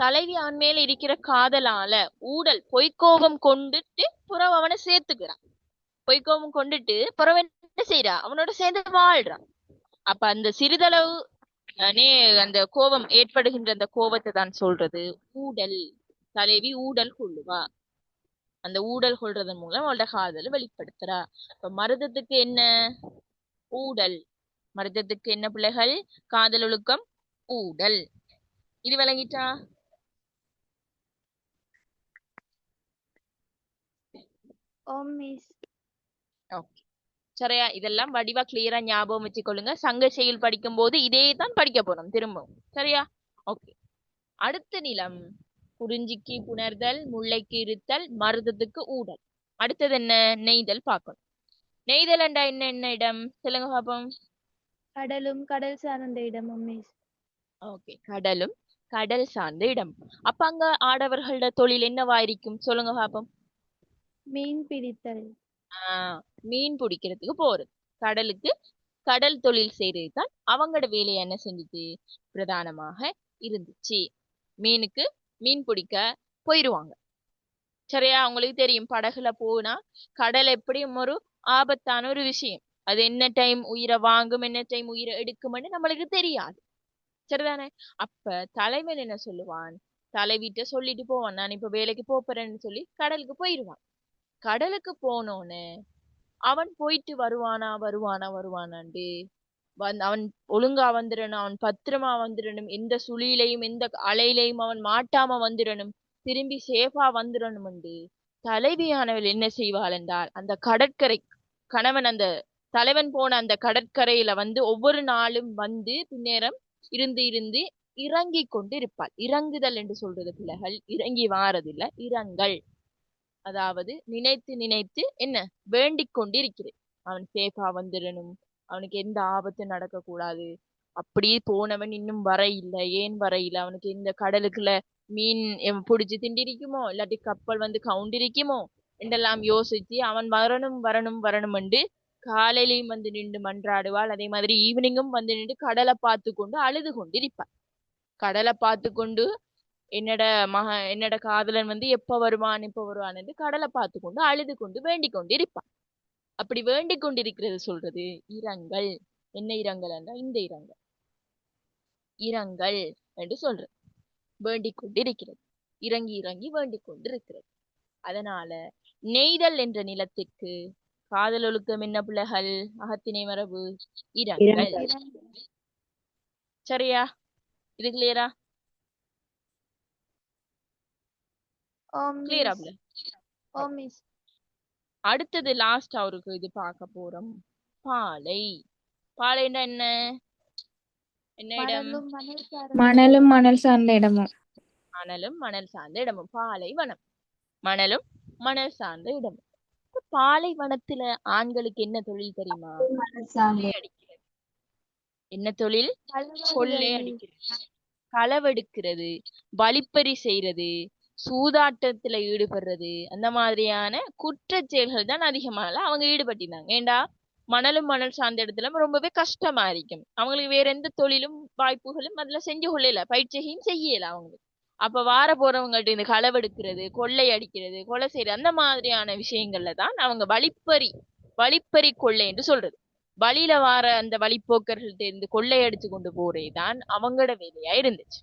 தலைவி அவன் மேல இருக்கிற காதலால ஊடல் பொய்க்கோபம் கொண்டுட்டு புறவு அவனை சேர்த்துக்கிறான். பொய்க்கோபம் கொண்டுட்டு புறவு என்ன செய்யறா? அவனோட சேர்ந்து வாழ்றான். அப்ப அந்த சிறிதளவு அந்த கோபம் ஏற்படுகின்ற அந்த கோபத்தை தான் சொல்றது ஊடல். தலைவி ஊடல் கொள்ளுவா. அந்த ஊடல் கொள்றதன் மூலம் அவளோட காதலை வெளிப்படுத்துறா. இப்ப மருதத்துக்கு என்ன? ஊடல். மருதத்துக்கு என்ன பிள்ளைகள்? காதல் ஒழுக்கம் ஊடல். இது விளங்கிட்டா? ஓகே, சரியா? இதெல்லாம் வடிவா கிளியரா ஞாபகம் வச்சுக்கொள்ளுங்க. சங்க செயல் படிக்கும் போது இதே தான் படிக்க போறோம் திரும்பவும். சரியா? ஓகே. அடுத்த நிலம் குறிஞ்சிக்கு புணர்தல், முல்லைக்கு இருத்தல், மருதத்துக்கு ஊடல். அடுத்தது என்ன? நெய்தல் பார்க்கணும். நெய்தல் என்றா என்ன? என்ன இடம் சொல்லுங்க பாப்போம். கடலும் கடல் சார்ந்த இடம் மிஸ். ஓகே, கடலும் கடல் சார்ந்த இடம். அப்ப அங்க ஆடவர்களோட தொழில் என்னவா இருக்கும் சொல்லுங்க பாப்போம். மீன் பிடித்தல். மீன் பிடிக்கிறதுக்கு போறது. கடலுக்கு கடல் தொழில் செய்யறது தான் அவங்களோட வேலையை என்ன செஞ்சுச்சு? பிரதானமாக இருந்துச்சு. மீனுக்கு மீன் பிடிக்க போயிருவாங்க. சரியா? உங்களுக்கு தெரியும், படகுல போனா கடல் எப்படியும் ஒரு ஆபத்தான ஒரு விஷயம். அது என்ன டைம் உயிரை வாங்கும், என்ன டைம் உயிரை எடுக்கும்னு நம்மளுக்கு தெரியாது. சரிதானே? அப்ப தலைவன் என்ன சொல்லுவான்? தலைவிட்ட சொல்லிட்டு போவான், நான் இப்ப வேலைக்கு போறேன்னு சொல்லி கடலுக்கு போயிருவான். கடலுக்கு போனோன்னு அவன் போயிட்டு வருவானா வருவானாண்டு அவன் ஒழுங்கா வந்துடணும், அவன் பத்திரமா வந்துடணும், எந்த சுழியிலையும் எந்த அலையிலையும் அவன் மாட்டாம வந்துடணும், திரும்பி சேஃபா வந்துடணும். தலைவியானவள் என்ன செய்வாள் என்றால், அந்த கடற்கரை கணவன் அந்த தலைவன் போன அந்த கடற்கரையில ஒவ்வொரு நாளும் பின்னேரம் இருந்து இருந்து இறங்கி கொண்டு இருப்பாள். இறங்குதல் என்று சொல்றது பிள்ளைகள், இறங்கி வாரதில்ல, இறங்கல். அதாவது நினைத்து நினைத்து என்ன வேண்டிக் கொண்டு இருக்கிறது. அவன் சேஃபா வந்துடணும், அவனுக்கு எந்த ஆபத்தும் நடக்க கூடாது. அப்படியே போனவன் இன்னும் வர இல்லை, ஏன் வர இல்லை, அவனுக்கு இந்த கடலுக்குள்ள மீன் பிடிச்சு திண்டிருக்குமோ, இல்லாட்டி கப்பல் கவுண்டிருக்குமோ என்றெல்லாம் யோசிச்சு அவன் வரணும் வரணும் வரணும் என்று காலையிலையும் நின்று மன்றாடுவாள். அதே மாதிரி ஈவினிங்கும் நின்று கடலை பார்த்து கொண்டு அழுது கொண்டிருப்பாள். கடலை பார்த்து கொண்டு என்னோட காதலன் வந்து எப்ப வருவான் என்று கடலை பார்த்து கொண்டு அழுது கொண்டு வேண்டிக் கொண்டு இருப்பான். அப்படி வேண்டிக் கொண்டிருக்கிறது சொல்றது இரங்கல். என்ன இரங்கல் என்றால் இந்த இரங்கல் என்று சொல்றது. வேண்டிக் கொண்டிருக்கிறது, இறங்கி இறங்கி வேண்டிக் கொண்டிருக்கிறது. அதனால நெய்தல் என்ற நிலத்திற்கு காதல் ஒழுக்கம் என்ன பிள்ளைகள்? அகத்திணை மரபு இரங்கல். சரியா? இது கிளியரா? கிளியரா பிள்ளை? அடுத்தது லாஸ்ட் அவருக்கு இது பார்க்க போறோம். பாலை. பாலைன்னா என்ன? என்ன இடம்? மணலும் மணல் சார்ந்த இடமும். மணலும் மணல் சார்ந்த இடமும் பாலைவனம். மணலும் மணல் சார்ந்த இடமும். பாலைவனத்துல ஆண்களுக்கு என்ன தொழில் தெரியுமா? கொள்ளையடிக்கிறது. என்ன தொழில்? கொள்ளையடிக்கிறது, களவெடுக்கிறது, வழிப்பறி செய்யறது, சூதாட்டத்துல ஈடுபடுறது, அந்த மாதிரியான குற்றச் செயல்கள் தான் அதிகமாக அவங்க ஈடுபட்டிருந்தாங்க. ஏண்டா மணலும் மணல் சார்ந்த இடத்துல ரொம்பவே கஷ்டமா இருக்கும். அவங்களுக்கு வேற எந்த தொழிலும் வாய்ப்புகளும் அதுல செஞ்சு கொள்ளல, பயிற்சியும் செய்யல அவங்களுக்கு. அப்ப வார போறவங்கள்ட்ட இந்த களவெடுக்கிறது, கொள்ளை அடிக்கிறது, கொலை செய்யறது, அந்த மாதிரியான விஷயங்கள்ல தான் அவங்க வழிப்பறி கொள்ளை என்று சொல்றது. வழியில வார அந்த வழிப்போக்கர்கள்ட்ட இருந்து கொள்ளையடிச்சு கொண்டு போறதுதான் அவங்களோட வேலையா இருந்துச்சு.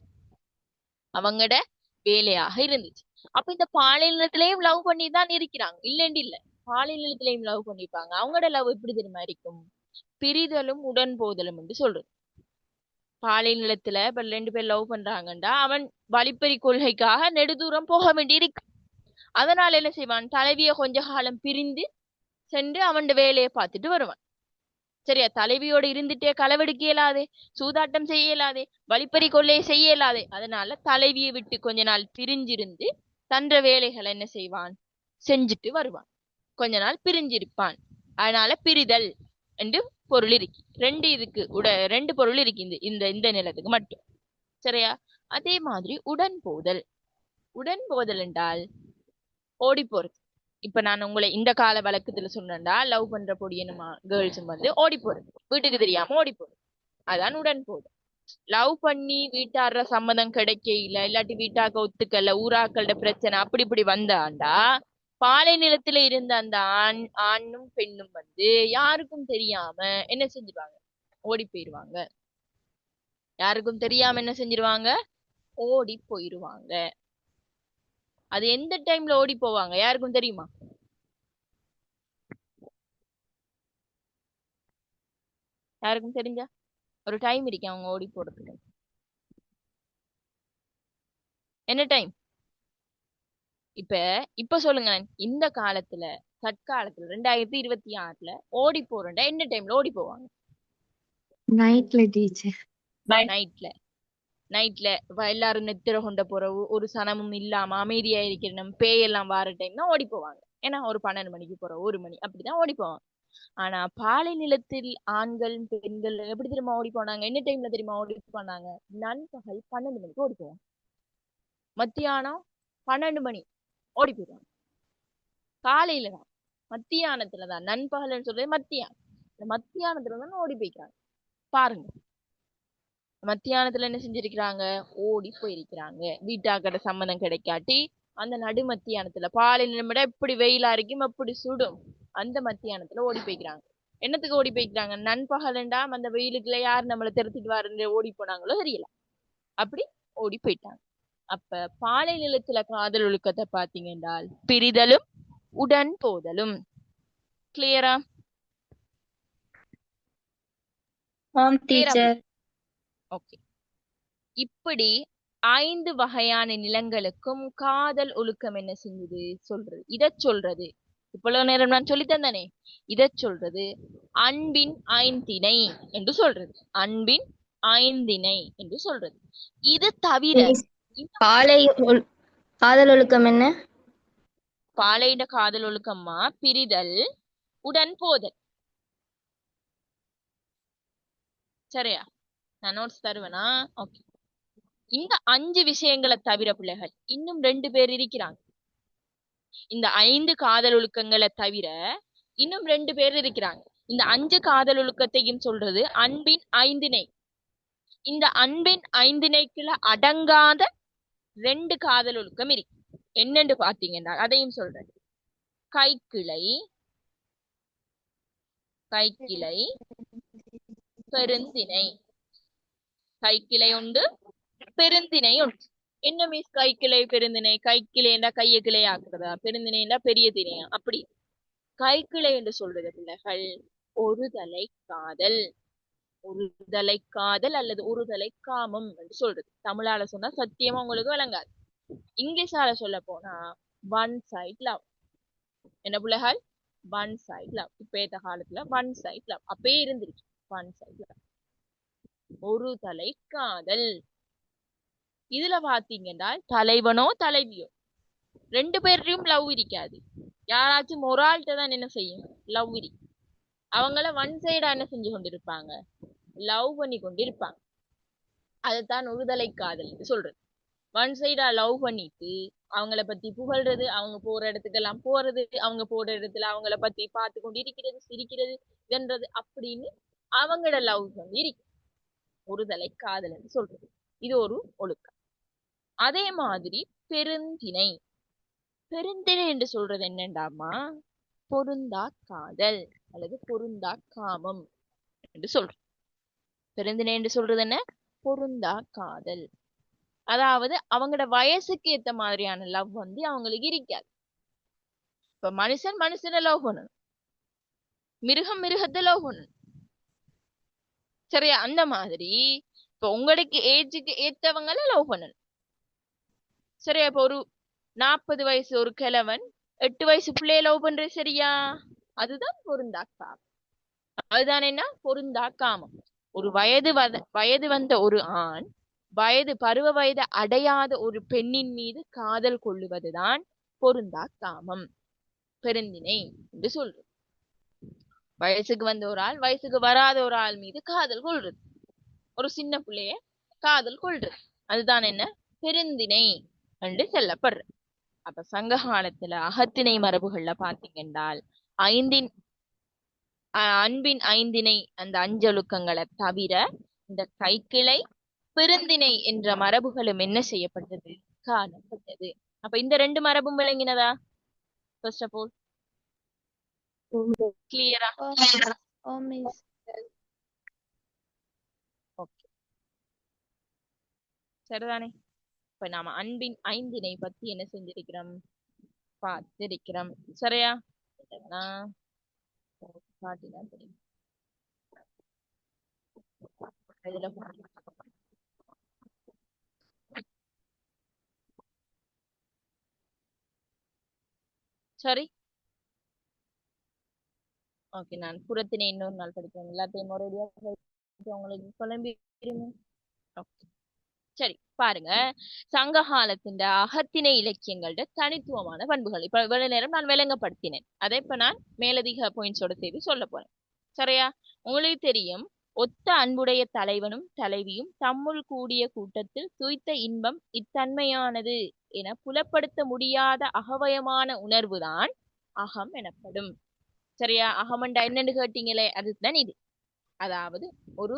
அப்ப இந்த பாலை நிலத்திலையும் லவ் பண்ணி தான் இருக்கிறாங்க, இல்லைன்னு இல்ல. பாலை நிலத்திலையும் லவ் பண்ணிப்பாங்க. அவங்களோட லவ் எப்படி தெரியுமா இருக்கும்? பிரிதலும் உடன் போதலும் என்று சொல்றது. பாலை நிலத்துல இப்ப 2 பேர் லவ் பண்றாங்கண்டா அவன் வழிப்பறி கொள்கைக்காக நெடுதூரம் போக வேண்டி இருக்கு. அதனால என்ன செய்வான்? தலைவிய கொஞ்ச காலம் பிரிந்து சென்று அவன் வேலையை பார்த்துட்டு வருவான். சரியா? தலைவியோட இருந்துட்டே களவெடுக்க இயலாதே, சூதாட்டம் செய்ய இயலாதே, வழிப்பறி கொள்ளையை செய்ய இயலாதே. அதனால தலைவியை விட்டு கொஞ்ச நாள் பிரிஞ்சிருந்து தன்ற வேலைகளை என்ன செய்வான்? செஞ்சுட்டு வருவான். கொஞ்ச நாள் பிரிஞ்சிருப்பான். அதனால பிரிதல் என்று பொருள் இருக்கு. ரெண்டு பொருள் இருக்கு இந்த நிலத்துக்கு மட்டும். சரியா? அதே மாதிரி உடன் போதல் என்றால் ஓடி போறது. இப்ப நான் உங்களை இந்த கால வழக்கத்துல சொன்னா, லவ் பண்ற பொடியனுமா கேர்ள்ஸும் வந்து ஓடி போறது, வீட்டுக்கு தெரியாம ஓடி போறது, அதான் உடன் போதல். லவ் பண்ணி வீட்டாடுற சம்மதம் கிடைக்கல, இல்லாட்டி வீட்டாக்க ஒத்துக்கல, ஊராக்களோட பிரச்சனை அப்படி இப்படி வந்தாண்டா பாலை நிலத்துல இருந்த அந்த ஆணும் பெண்ணும் வந்து யாருக்கும் தெரியாம என்ன செஞ்சிருவாங்க? ஓடி போயிருவாங்க. யாருக்கும் தெரியாம என்ன செஞ்சிருவாங்க? ஓடி போயிருவாங்க. அது எந்த டைம்ல ஓடி போவாங்க யாருக்கும் தெரியுமா? யாருக்கும் தெரிஞ்சா? ஒரு டைம் இருக்கு அவங்க ஓடி போறதுக்கு. என்ன டைம்? இப்ப சொல்லுங்க. இந்த காலத்துல தற்காலத்துல 2026 ஓடி போறேன்டா என்ன டைம்ல ஓடி போவாங்க? நைட்ல டீச்சர். நைட்ல எல்லாரும் நெத்திர கொண்ட போறவு, ஒரு சனமும் இல்லாம அமைதியா இருக்கிற நம்ம பேயெல்லாம் வார டைம் தான் ஓடி போவாங்க. ஏன்னா ஒரு 12 மணிக்கு போறோம், 1 மணி அப்படிதான் ஓடி போவாங்க. ஆனா பாலை நிலத்தில் ஆண்கள் பெண்கள் எப்படி தெரியுமா ஓடி போனாங்க? என்ன டைம்ல தெரியுமா ஓடி போனாங்க? நண்பகல் 12 மணிக்கு ஓடி போவாங்க. மத்தியானம் 12 மணி ஓடி போயிடுவாங்க. காலையில தான், மத்தியானத்துலதான். நண்பகல்னு சொல்றது மத்தியானம். இந்த மத்தியானத்துலதான் ஓடி போய்க்கிறாங்க. பாருங்க, மத்தியானத்துல என்ன செஞ்சிருக்கிறாங்க? ஓடி போயிருக்கிறாங்க. வீட்டாக்கட சம்மதம் கிடைக்காட்டி அந்த நடு மத்தியானத்துல பாலை நிலமிட எப்படி வெயிலா இருக்கும், எப்படி சுடும், அந்த மத்தியானத்துல ஓடி போய்க்கிறாங்க. என்னத்துக்கு ஓடி போய்க்கிறாங்க? நண்பகலண்டா அந்த வெயிலுக்குள்ள யார் நம்மளை திறத்திட்டு வாரு ஓடி போனாங்களோ தெரியல, அப்படி ஓடி போயிட்டாங்க. அப்ப பாலை நிலத்துல காதல் ஒழுக்கத்தை பாத்தீங்க என்றால் பிரிதலும் உடன் போதலும். கிளியரா? ஓகே. இப்படி 5 வகையான நிலங்களுக்கும் காதல் ஒழுக்கம் என்ன செஞ்சது சொல்றது. இத சொல்றது இவ்வளவு நேரம் நான் சொல்லி தந்தானே, இத சொல்றது அன்பின் ஐந்திணை என்று சொல்றது. அன்பின் ஐந்திணை என்று சொல்றது. இது தவிர காதல் ஒழுக்கம் என்ன? பாலையிட காதல் ஒழுக்கம்மா பிரிதல் உடன் போதல். சரியா? நான் நோட்ஸ் தருவேனா? ஓகே. இந்த 5 விஷயங்களை தவிர பிள்ளைகள் இன்னும் 2 பேர் இருக்கிறாங்க. இந்த 5 காதல் ஒழுக்கங்களை தவிர இன்னும் 2 பேர் இருக்கிறாங்க. இந்த 5 காதல் ஒழுக்கத்தையும் சொல்றது அன்பின் ஐந்திணை. இந்த அன்பின் ஐந்திணைக்குள்ள அடங்காத 2 காதல் ஒழுக்கம் இருக்கு. என்னன்னு பாத்தீங்கன்னா அதையும் சொல்றேன். கைக்கிளை, கைக்கிளை, பெருந்திணை. கைக்கிளை உண்டு, பெருந்திணை உண்டு. என்ன மீன்ஸ் கைக்கிளை பெருந்திணை? கைக்கிளைண்டா கைய கிளை ஆக்குறதா, பெருந்திணைண்டா பெரிய திணையா? அப்படி கைக்கிளை என்று சொல்றது பிள்ளைகள் ஒருதலை காதல், ஒருதலை காதல் அல்லது ஒருதலை காமம் என்று சொல்றது. தமிழால சொன்னா சத்தியமா உங்களுக்கு விளங்காது. இங்கிலீஷால சொல்ல போனா ஒன் சைட் லவ். என்ன பிள்ளைகள்? One side love. இப்ப ஏத்த காலத்துல ஒன் சைட் லவ் அப்பயே இருந்துருச்சு. ஒன் சைட் லவ், ஒரு தலை காதல். இதுல பாத்தீங்கன்னா தலைவனோ தலைவியோ 2 பேர்லயும் லவ் இருக்காது. யாராச்சும் ஒரு ஆள்கிட்ட தான் என்ன செய்யும், லவ் இருக்கு. அவங்கள ஒன் சைடா என்ன செஞ்சு கொண்டிருப்பாங்க, லவ் பண்ணி கொண்டிருப்பாங்க. அதுதான் ஒருதலை காதல் சொல்றது. ஒன் சைடா லவ் பண்ணிட்டு அவங்கள பத்தி புகழ்றது, அவங்க போற இடத்துக்கெல்லாம் போறது, அவங்க போற இடத்துல அவங்கள பத்தி பார்த்து கொண்டு இருக்கிறது, சிரிக்கிறது, இதன்றது அப்படின்னு அவங்களோட லவ் வந்து இருக்கு. ஒருதலை காதல் என்று சொல்றது. இது ஒரு ஒழுக்கம். அதே மாதிரி பெருந்திணை, பெருந்திணை என்று சொல்றது என்னண்டாமா, பொருந்தா காதல் அல்லது பொருந்தா காமம் என்று சொல்றோம். பெருந்திணை என்று சொல்றது என்ன, பொருந்தா காதல். அதாவது அவங்களோட வயசுக்கு ஏத்த மாதிரியான லவ் வந்து அவங்களுக்கு இருக்காது. இப்ப மனுஷன் மனுஷனை லவ் பண்ணணும், மிருகம் மிருகத்தை லவ் பண்ணணும். சரியா? அந்த மாதிரி இப்ப உங்களுக்கு ஏஜுக்கு ஏத்தவங்கள லவ் பண்ணணும். சரியா? இப்ப ஒரு 40 வயசு ஒரு கிழவன் 8 வயசு பிள்ளைய லவ் பண்றது சரியா? அதுதான் பொருந்தா காமம். அதுதான் என்ன, பொருந்தா காமம். ஒரு வயது வந்த ஒரு ஆண் பருவ வயது அடையாத ஒரு பெண்ணின் மீது காதல் கொள்ளுவதுதான் பொருந்தா காமம், பெருந்திணை என்று சொல்றது. வயசுக்கு வந்த ஒரு ஆள் வயசுக்கு வராத ஒரு ஆள் மீது காதல் கொள்றது, ஒரு சின்ன பிள்ளைய காதல் கொள்றது, அதுதான் என்ன, பெருந்திணை என்று சொல்லப்படுறது. அப்ப சங்க காலத்துல அகத்திணை மரபுகள்ல பாத்தீங்கன்றால் அன்பின் ஐந்திணை அந்த அஞ்சொழுக்கங்களை தவிர இந்த கைக்கிளை பெருந்திணை என்ற மரபுகளும் என்ன செய்யப்பட்டது, காணப்பட்டது. அப்ப இந்த 2 மரபும் விளங்கினதா? ஃபர்ஸ்ட் ஆஃப் ஆல் கிளியரா? ஓ மிஸ். ஓகே, சரிதானே? இப்ப நாம அன்பின் ஐந்திணை பத்தி என்ன செஞ்சிருக்கிறோம், பார்த்திருக்கிறோம். சரியா? காட்டினா தெரியும். இதுல சரி, ஓகே. நான் புறத்தினை இன்னொரு நாள் படிக்கிறேன். எல்லாத்தையும் ஒரேடியா உங்களுக்கு குழம்பி. ஓகே, சரி. பாருங்க, சங்க காலத்தின் அகத்திணை இலக்கியங்களோட தனித்துவமான பண்புகள் இப்ப இவ்வளவு நேரம் நான் விளங்கப்படுத்தினேன். அதை இப்ப நான் மேலதிக பாயிண்ட்ஸோட செய்து சொல்ல போறேன். சரியா? உங்களுக்கு தெரியும், ஒத்த அன்புடைய தலைவனும் தலைவியும் தம்முள் கூடிய கூட்டத்தில் துய்த்த இன்பம் இத்தன்மையானது என புலப்படுத்த முடியாத அகவயமான உணர்வுதான் அகம் எனப்படும். சரியா? அகமண்டா என்னன்னு கேட்டீங்களே, அதுதான் இது. அதாவது ஒரு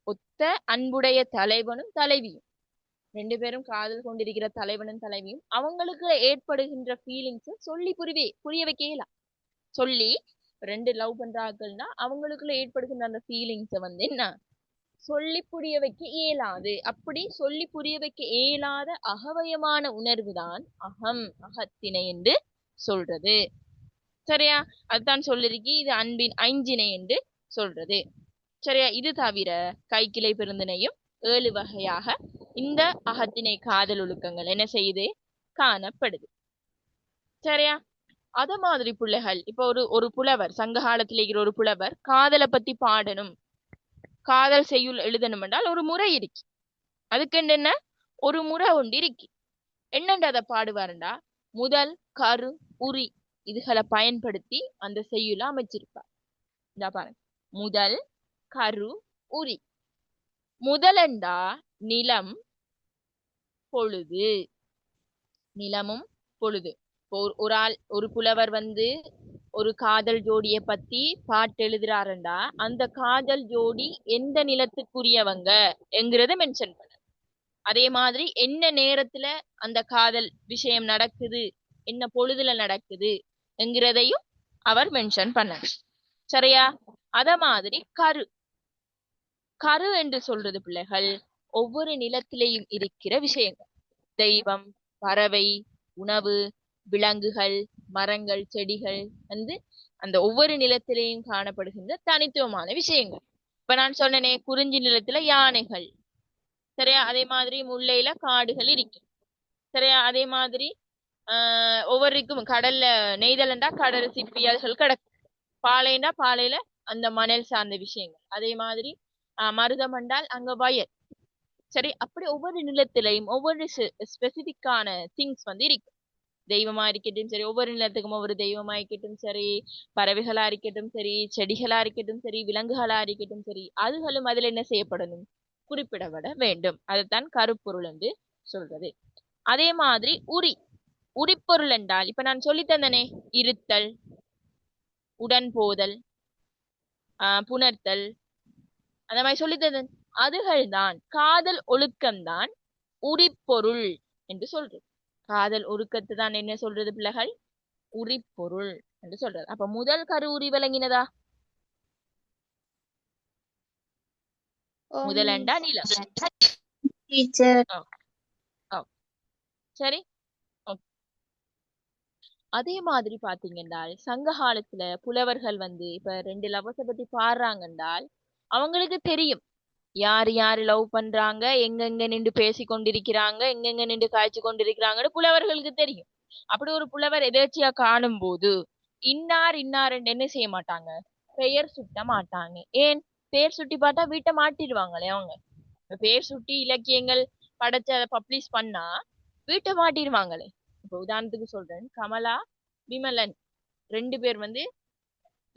ஒத்த அன்புடைய தலைவனும் தலைவியும், 2 பேரும் காதல் கொண்டிருக்கிற தலைவனும் தலைவியும் அவங்களுக்கு ஏற்படுகின்ற ஃபீலிங்ஸ் சொல்லி புரிய வைக்கலாம். சொல்லி 2 லவ் பண்றாங்கள்னா அவங்களுக்குள்ள ஏற்படுகின்ற அந்த ஃபீலிங்ஸை வந்து என்ன சொல்லி புரிய வைக்க இயலாது. அப்படி சொல்லி புரிய வைக்க இயலாத அகவயமான உணர்வு தான் அகத்திணை என்று சொல்றது. சரியா? அதுதான் சொல்லிருக்கி, இது அன்பின் ஐந்திணை என்று சொல்றது. சரியா? இது தவிர கைக்கிளை பெருந்திணையும் 7 வகையாக இந்த அகத்திணை காதல் ஒழுக்கங்கள் என்ன செய்யுது, காணப்படுது. சரியா? அத மாதிரி பிள்ளைகள் இப்ப ஒரு புலவர், சங்க காலத்திலே இருக்கிற ஒரு புலவர் காதலை பத்தி பாடணும், காதல் செய்யுள் எழுதணும் என்றால் ஒரு முறை இருக்கு. அதுக்கு என்ன, ஒரு முறை ஒன்று இருக்கு. என்னண்டு அதை பாடுவாருண்டா, முதல் கரு உரி இதுகளை பயன்படுத்தி அந்த செய்யுளை அமைச்சிருப்பார். இந்த பாருங்க, முதல் கரு உரி. முதலண்டா நிலம் பொழுது, நிலமும் பொழுது. ஒரு புலவர் வந்து ஒரு காதல் ஜோடியை பத்தி பாட்டு எழுதுறாருண்டா, அந்த காதல் ஜோடி எந்த நிலத்துக்குரியவங்க என்கிறத மென்ஷன் பண்ண. அதே மாதிரி என்ன நேரத்துல அந்த காதல் விஷயம் நடக்குது, என்ன பொழுதுல நடக்குது என்கிறதையும் அவர் மென்ஷன் பண்ணார். சரியா? அத மாதிரி கரு கரு என்று சொல்றது பிள்ளைகள் ஒவ்வொரு நிலத்திலேயும் இருக்கிற விஷயங்கள். தெய்வம், பறவை, உணவு, விலங்குகள், மரங்கள், செடிகள் வந்து அந்த ஒவ்வொரு நிலத்திலேயும் காணப்படுகின்ற தனித்துவமான விஷயங்கள். இப்ப நான் சொன்னனே குறிஞ்சி நிலத்துல யானைகள். சரியா? அதே மாதிரி முல்லையில காடுகள் இருக்கு. சரியா? அதே மாதிரி ஒவ்வொருக்கும் கடல்ல நெய்தலண்டா கடல் சிப்பியல்கள் கிடக்கும். பாலைனா பாலையில அந்த மணல் சார்ந்த விஷயங்கள். அதே மாதிரி மருதமண்டால் அங்க வயல். சரி, அப்படி ஒவ்வொரு நிலத்திலையும் ஒவ்வொரு ஸ்பெசிபிக்கான திங்ஸ் வந்து இருக்கு. தெய்வமா இருக்கட்டும் சரி, ஒவ்வொரு நிலத்துக்கும் ஒவ்வொரு தெய்வமா இருக்கட்டும் சரி, பறவைகளா இருக்கட்டும் சரி, செடிகளா இருக்கட்டும் சரி, விலங்குகளா இருக்கட்டும் சரி, அதுகளும் அதுல என்ன செய்யப்படணும், குறிப்பிடப்பட வேண்டும். அதைத்தான் கருப்பொருள் என்று சொல்றது. அதே மாதிரி உரிப்பொருள் என்றால் இப்ப நான் சொல்லி தந்தனே, இருத்தல், உடன் போதல், புணர்த்தல், அந்த மாதிரி சொல்லி தந்தன். அதுகள் தான் காதல் ஒழுக்கம்தான் உரிப்பொருள் என்று சொல்றது. காதல் ஒழுக்கத்தை தான் என்ன சொல்றது பிள்ளைகள், உரிப்பொருள் என்று சொல்றது. அப்ப முதல் கரு உரி விளங்கினதா? முதலண்டா நிலம். சரி, அதே மாதிரி பாத்தீங்கன்றால் சங்க காலத்துல புலவர்கள் வந்து இப்ப 2 லவ்வர்ஸ பத்தி பாடுறாங்கன்றால் அவங்களுக்கு தெரியும் யாரு யாரு லவ் பண்றாங்க, எங்கெங்க நின்று பேசி கொண்டிருக்கிறாங்க, எங்கெங்க நின்று காய்ச்சி கொண்டிருக்கிறாங்கன்னு புலவர்களுக்கு தெரியும். அப்படி ஒரு புலவர் எதேர்ச்சியா காணும் போது இன்னார் இன்னார் என்ன செய்ய மாட்டாங்க, பெயர் சுட்ட மாட்டாங்க. ஏன்? பெயர் சுட்டி பார்த்தா வீட்டை மாட்டிடுவாங்களே அவங்க. பெயர் சுட்டி இலக்கியங்கள் படைச்சு அதை பப்ளிஷ் பண்ணா வீட்டை மாட்டிடுவாங்களே. இப்ப உதாரணத்துக்கு சொல்றேன், கமலா விமலன் 2 பேர் வந்து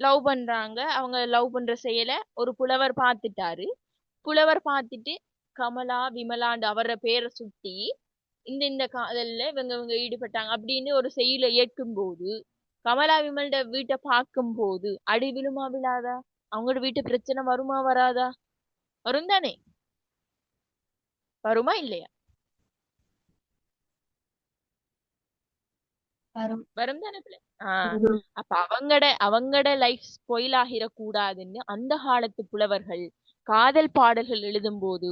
லவ் பண்றாங்க. அவங்க லவ் பண்ற செயலை ஒரு புலவர் பார்த்துட்டாரு. புலவர் பார்த்துட்டு கமலா விமலாண்டு அவர பேரை சுட்டி இந்த இந்த காதல்ல இவங்க ஈடுபட்டாங்க அப்படின்னு ஒரு செய்யுளை இயக்கும் போது கமலா விமலோட வீட்டை பார்க்கும் போது அடி விழுமா விழாதா? அவங்களோட வீட்டு பிரச்சனை வருமா வராதா? வரும் தானே? வருமா இல்லையா? வரும் தானே பிள்ளை? அப்ப அவங்கட லைஃப் ஸ்பாயில் ஆகிடக்கூடாதுன்னு அந்த காலத்து புலவர்கள் காதல் பாடல்கள் எழுதும் போது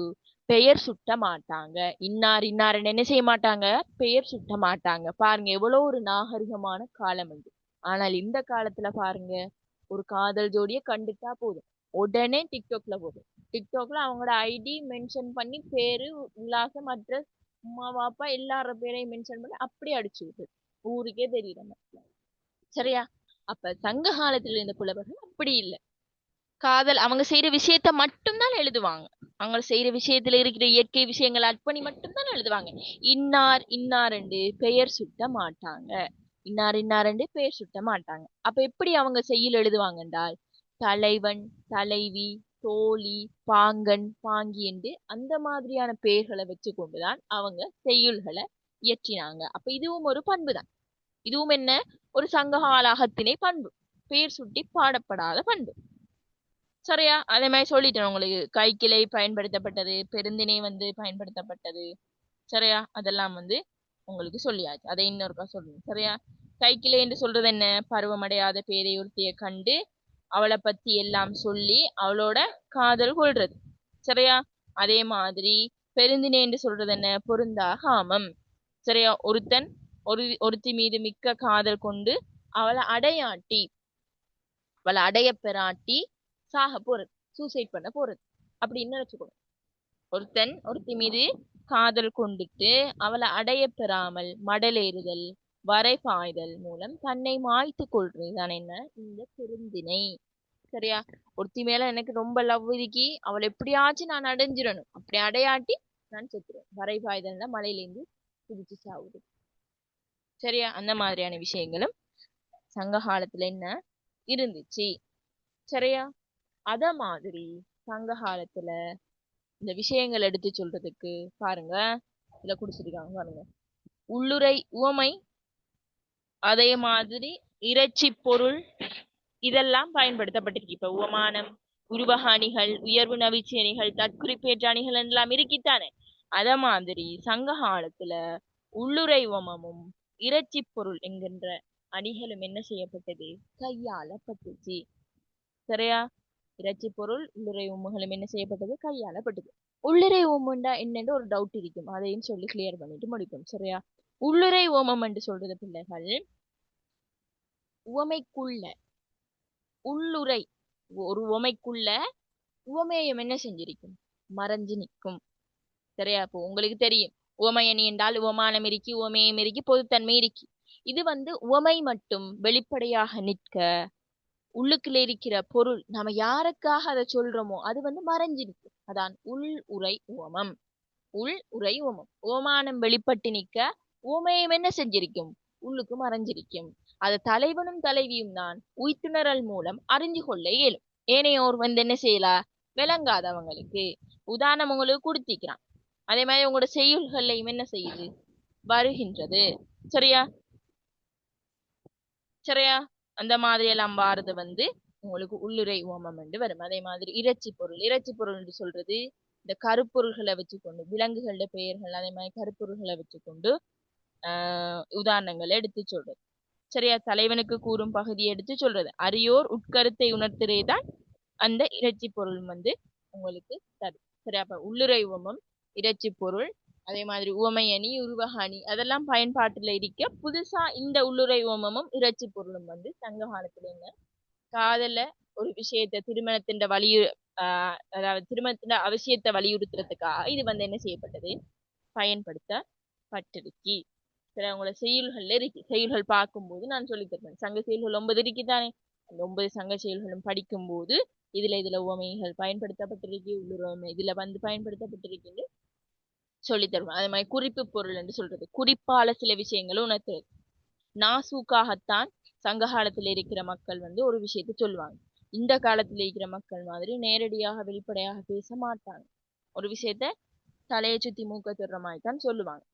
பெயர் சுட்ட மாட்டாங்க. இன்னார் இன்னாருன்னு என்ன செய்ய மாட்டாங்க, பெயர் சுட்ட மாட்டாங்க. பாருங்க எவ்வளவு ஒரு நாகரிகமான காலம் அது. ஆனால் இந்த காலத்துல பாருங்க, ஒரு காதல் ஜோடியை கண்டுட்டா போதும் உடனே டிக்டாக்ல போதும். டிக்டாக்ல அவங்களோட ஐடி மென்ஷன் பண்ணி பேரு உல்லாசம் அட்ரஸ் அம்மா பாப்பா எல்லார பேரையும் மென்ஷன் பண்ணி அப்படி அடிச்சு விடுது, ஊருக்கே தெரியல. சரியா? அப்ப சங்க காலத்துல இருந்த புலவர்கள் அப்படி இல்லை. காதல் அவங்க செய்யற விஷயத்த மட்டும்தான் எழுதுவாங்க. அவங்க செய்யற விஷயத்துல இருக்கிற இயற்கை விஷயங்களை அர்ப்பணி மட்டும்தான் எழுதுவாங்க. இன்னார் இன்னாரண்டு பெயர் சுட்ட மாட்டாங்க. இன்னார் இன்னாரண்டு பெயர் சுட்ட மாட்டாங்க. அப்ப எப்படி அவங்க செய்யுள் எழுதுவாங்க என்றால் தலைவன், தலைவி, தோழி, பாங்கன், பாங்கி என்று அந்த மாதிரியான பெயர்களை வச்சு கொண்டுதான் அவங்க செய்யுள்களை இயற்றினாங்க. அப்ப இதுவும் ஒரு பண்பு தான். இதுவும் என்ன, ஒரு சங்ககால அகத்திணை பண்பு, பெயர் சுட்டி பாடப்படாத பண்பு. சரியா? அதே மாதிரி சொல்லிட்டேன் உங்களுக்கு. கைக்கிளை பயன்படுத்தப்பட்டது, பெருந்திணை வந்து பயன்படுத்தப்பட்டது. சரியா? அதெல்லாம் வந்து உங்களுக்கு சொல்லியாச்சு. அதை இன்னொருக்கா சொல்லுங்க. சரியா? கைக்கிளை என்று சொல்றது என்ன, பருவமடையாத பேரையொருத்திய கண்டு அவளை பத்தி எல்லாம் சொல்லி அவளோட காதல் கொள்றது. சரியா? அதே மாதிரி பெருந்திணை என்று சொல்றது என்ன, பொருந்தா காமம். சரியா? ஒருத்தி மீது மிக்க காதல் கொண்டு அவளை அடைய பெறாட்டி சாக போறது, சூசைட் பண்ண போறது அப்படின்னு நினைச்சுக்கணும். ஒருத்தி மீது காதல் கொண்டுட்டு அவளை அடைய பெறாமல் மடலேறுதல், வரை பாய்தல் மூலம் தன்னை மாய்த்து கொள்றதுதான் என்ன, இந்த பெருந்திணை. சரியா? ஒருத்தி மேல எனக்கு ரொம்ப லவ் இருக்கி அவளை எப்படியாச்சும் நான் அடைஞ்சிடணும், அப்படி அடையாட்டி நான் செத்துருவேன். வரை பாய்தல்னா மலையிலேருந்து குதிச்சு சாவுது. சரியா? அந்த மாதிரியான விஷயங்களும் சங்க காலத்துல என்ன இருந்துச்சு. சரியா? அத மாதிரி சங்க காலத்துல இந்த விஷயங்கள் எடுத்து சொல்றதுக்கு பாருங்க இதுல குடிச்சிருக்காங்க பாருங்க, உள்ளுரை உவமை, அதே மாதிரி இறைச்சி பொருள், இதெல்லாம் பயன்படுத்தப்பட்டிருக்கு. இப்ப உவமானம், உருவகாணிகள், உயர்வு நவிச்சேனிகள், தற்குறிப்பேற்ற அணிகள் எல்லாம் இருக்கித்தானே. அத மாதிரி சங்க காலத்துல உள்ளுறை உவமமும் இறைச்சி பொருள் என்கின்ற அணிகளும் என்ன செய்யப்பட்டது? கையாளப்பட்டுச்சு. சரியா? இறைச்சி பொருள் உள்ளுறை உவமங்களும் என்ன செய்யப்பட்டது? கையாளப்பட்டது. உள்ளுறை ஓமம்டா என்னன்னு ஒரு டவுட் இருக்கும், அதையும் சொல்லி கிளியர் பண்ணிட்டு முடிப்போம். சரியா? உள்ளுறை ஓமம் என்று சொல்றது பிள்ளைகள் உவமைக்குள்ள உள்ளுரை, ஒரு உவமைக்குள்ள உவமேயம் என்ன செஞ்சிருக்கும்? மறைஞ்சு நிற்கும். சரியா? இப்போ உங்களுக்கு தெரியும் உவமையணி என்றால் உவமானம் இருக்கி, உவமேயம் இருக்கி, பொதுத்தன்மை இருக்கி. இது உவமை மட்டும் வெளிப்படையாக நிற்க உள்ளுக்குள்ள இருக்கிற பொருள் நாம யாருக்காக அதை சொல்றோமோ அது மறைஞ்சிருக்கு. அதான் உள் உரை உவமம். உள் உரை உவமம். உவமானம் வெளிப்பட்டு நிற்க உவமேயம் என்ன செஞ்சிருக்கும்? உள்ளுக்கு மறைஞ்சிருக்கும். அது தலைவனும் தலைவியும் தான் உய்த்துணரல் மூலம் அறிஞ்சு கொள்ள இயலும். ஏனையோர் என்ன செய்யலாம்? விளங்காதவங்களுக்கு உதாரணம் உங்களுக்கு கொடுத்திக்கிறான். அதே மாதிரி உங்களோட செய்யுள்கள்லையும் என்ன செய்யுது? வருகின்றது. சரியா? சரியா? அந்த மாதிரி எல்லாம் வாரது உங்களுக்கு உள்ளுரை உவமம் என்று வரும். அதே மாதிரி இறைச்சி பொருள். இறைச்சி பொருள் என்று சொல்றது இந்த கருப்பொருள்களை வச்சுக்கொண்டு, விலங்குகளோட பெயர்கள், அதே மாதிரி கருப்பொருள்களை வச்சுக்கொண்டு உதாரணங்களை எடுத்து சொல்றது. சரியா? தலைவனுக்கு கூறும் பகுதியை எடுத்து சொல்றது. அரியோர் உட்கருத்தை உணர்த்துறேதான் அந்த இறைச்சி பொருள் உங்களுக்கு தரும். சரியா? அப்ப உள்ளுரை உவமம், இறைச்சி பொருள், அதே மாதிரி உவமையணி, உருவகாணி அதெல்லாம் பயன்பாட்டுல இருக்க புதுசா இந்த உள்ளுரை உவமமும் இறைச்சி பொருளும் சங்க காலத்துல என்ன காதல ஒரு விஷயத்த திருமணத்தின் அதாவது திருமணத்தின் அவசியத்தை வலியுறுத்துறதுக்காக இது என்ன செய்யப்பட்டது? பயன்படுத்தப்பட்டிருக்கு. சரி, அவங்களோட செய்யுள்கள்ல இருக்கு. செய்யுள்கள் பார்க்கும்போது நான் சொல்லி தருவேன். சங்க செய்யுள்கள் 9 இருக்குதானே? அந்த 9 சங்க செயல்களும் படிக்கும்போது இதுல உவமைகள் பயன்படுத்தப்பட்டிருக்கு, உள்ளுரை இதுல பயன்படுத்தப்பட்டிருக்கு சொல்லி தருவேன். அதே மாதிரி குறிப்பு பொருள் என்று சொல்றது குறிப்பால சில விஷயங்களும் உணர்த்துறது. நாசூக்காகத்தான் சங்க காலத்துல இருக்கிற மக்கள் ஒரு விஷயத்த சொல்லுவாங்க. இந்த காலத்துல இருக்கிற மக்கள் மாதிரி நேரடியாக வெளிப்படையாக பேச மாட்டாங்க. ஒரு விஷயத்த தலையை சுத்தி மூக்க தொடுற மாதிரி தான் சொல்லுவாங்க.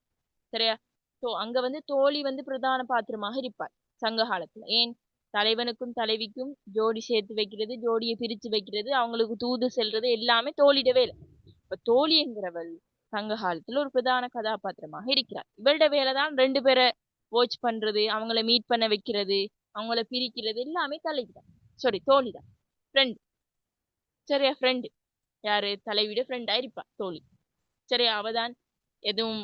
சரியா? அங்க தோழி பிரதான பாத்திரமாக இருப்பார் சங்க காலத்துல. ஏன்? தலைவனுக்கும் தலைவிக்கும் ஜோடி சேர்த்து வைக்கிறது, ஜோடியை பிரிச்சு வைக்கிறது, அவங்களுக்கு தூது செல்றது எல்லாமே தோழிட வேலை. இப்ப தோழி என்கிறவள் சங்க காலத்துல ஒரு பிரதான கதாபாத்திரமாக இருக்கிறார். இவளோட வேலைதான் 2 பேரை வாட்ச் பண்றது, அவங்கள மீட் பண்ண வைக்கிறது, அவங்கள பிரிக்கிறது எல்லாமே தலைவிதான். தோழிதான். ஃப்ரெண்ட். சரியா? ஃப்ரெண்டு யாரு? தலைவிட ஃப்ரெண்டா இருப்பா தோழி. சரியா? அவதான் எதுவும்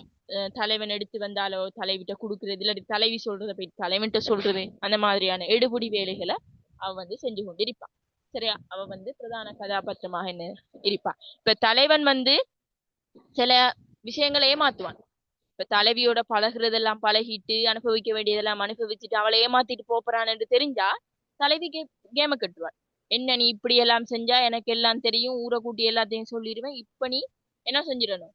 தலைவன் எடுத்து வந்தாலோ தலைவிட்ட கொடுக்கறது, இல்லாட்டி தலைவி சொல்றதை போய் தலைவன்கிட்ட சொல்றது, அந்த மாதிரியான எடுபுடி வேலைகளை அவ செஞ்சு கொண்டு இருப்பான். சரியா? அவ பிரதான கதாபாத்திரமாக என்ன இருப்பா. இப்ப தலைவன் சில விஷயங்களை ஏமாத்துவான். இப்ப தலைவியோட பழகுறதெல்லாம் பழகிட்டு அனுபவிக்க வேண்டியதெல்லாம் அனுபவிச்சுட்டு அவளை ஏமாத்திட்டு போறான் என்று தெரிஞ்சா தலைவி கேம கட்டுவாள். என்ன நீ இப்படி எல்லாம் செஞ்சா எனக்கு எல்லாம் தெரியும், ஊரை கூட்டி எல்லாத்தையும் சொல்லிடுவேன், இப்ப நீ என்ன செஞ்சிடணும்,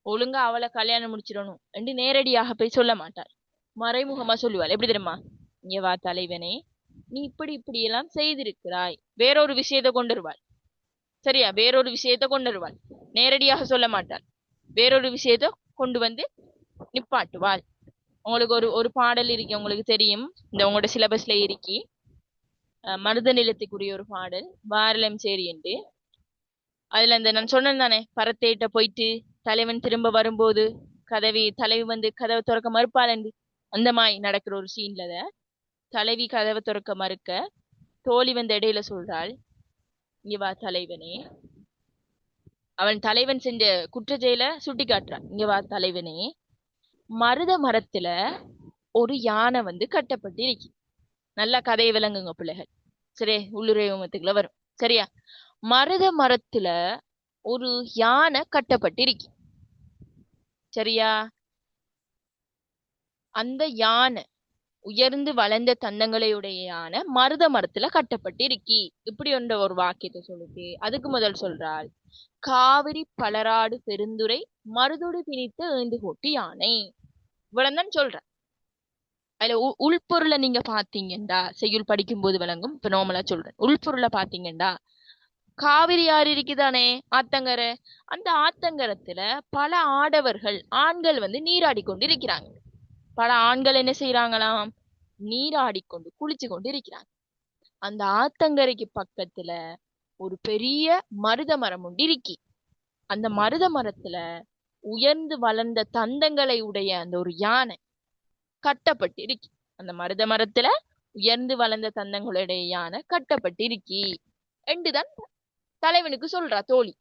ஒழுங்கா அவளை கல்யாணம் முடிச்சிடணும் என்று நேரடியாக போய் சொல்ல மாட்டாள். மறைமுகமா சொல்லுவாள். எப்படி தெரியுமா? இங்க வா தலைவனே, நீ இப்படி இப்படி எல்லாம் செய்திருக்கிறாய். வேறொரு விஷயத்த கொண்டு வருவாள். சரியா? வேறொரு விஷயத்த கொண்டு வருவாள். நேரடியாக சொல்ல மாட்டாள். வேறொரு விஷயத்த கொண்டு நிப்பாட்டுவாள். உங்களுக்கு ஒரு பாடல் இருக்கு, உங்களுக்கு தெரியும், இந்த உங்களோட சிலபஸ்ல இருக்கி மருத நிலத்துக்குரிய ஒரு பாடல் வாரலம் சேரி என்று. அதுல நான் சொன்னேன் தானே, பரத்தேட்ட போயிட்டு தலைவன் திரும்ப வரும்போது தலைவி கதவை திறக்க மறுப்பாள் என்று. அந்த மாதிரி நடக்கிற ஒரு சீன்ல தலைவி கதவை திறக்க மறுக்க தோழி இடையில சொல்றாள், இங்க வா தலைவனே. அவன் தலைவன் செஞ்ச குற்ற செயலை சுட்டி காட்டுறான். இங்க வா தலைவனே, மருத மரத்துல ஒரு யானை கட்டப்பட்டு இருக்கு. நல்லா கதையை விளங்குங்க பிள்ளைகள். சரி, உள்ளுரை உவமத்துக்குள்ள வரும். சரியா? மருத மரத்துல ஒரு யானை கட்டப்பட்டு இருக்கு. சரியா? அந்த யானை உயர்ந்து வளர்ந்த தந்தங்களையுடைய யானை மருத மரத்துல கட்டப்பட்டு இருக்கி. இப்படி ஒரு வாக்கியத்தை சொல்லுது. அதுக்கு முதல் சொல்றாள், காவிரி பலராடு பெருந்துரை மருதோடு பிணித்து ஏந்து கோட்டி யானை. இவ்வளவுதான் சொல்ற. அதுல உள்பொருளை நீங்க பாத்தீங்கண்டா செய்யுள் படிக்கும் போது விளங்கும். இப்ப நார்மலா சொல்றேன். உள்பொருளை பாத்தீங்கண்டா காவிரி ஆறு இருக்குதானே, ஆத்தங்கரை. அந்த ஆத்தங்கரத்துல பல ஆடவர்கள் ஆண்கள் நீராடி கொண்டு இருக்கிறாங்க. பல ஆண்கள் என்ன செய்யறாங்களாம்? நீராடிக்கொண்டு குளிச்சு கொண்டு இருக்கிறாங்க. அந்த ஆத்தங்கரைக்கு பக்கத்துல ஒரு பெரிய மருத மரம் ஒன்று இருக்கி. அந்த மருத மரத்துல உயர்ந்து வளர்ந்த தந்தங்களை உடைய அந்த ஒரு யானை கட்டப்பட்டு இருக்கு. அந்த மருத மரத்துல உயர்ந்து வளர்ந்த தந்தங்களுடைய யானை கட்டப்பட்டு இருக்கி என்றுதான் தலைவனுக்கு சொல்றா தோழி.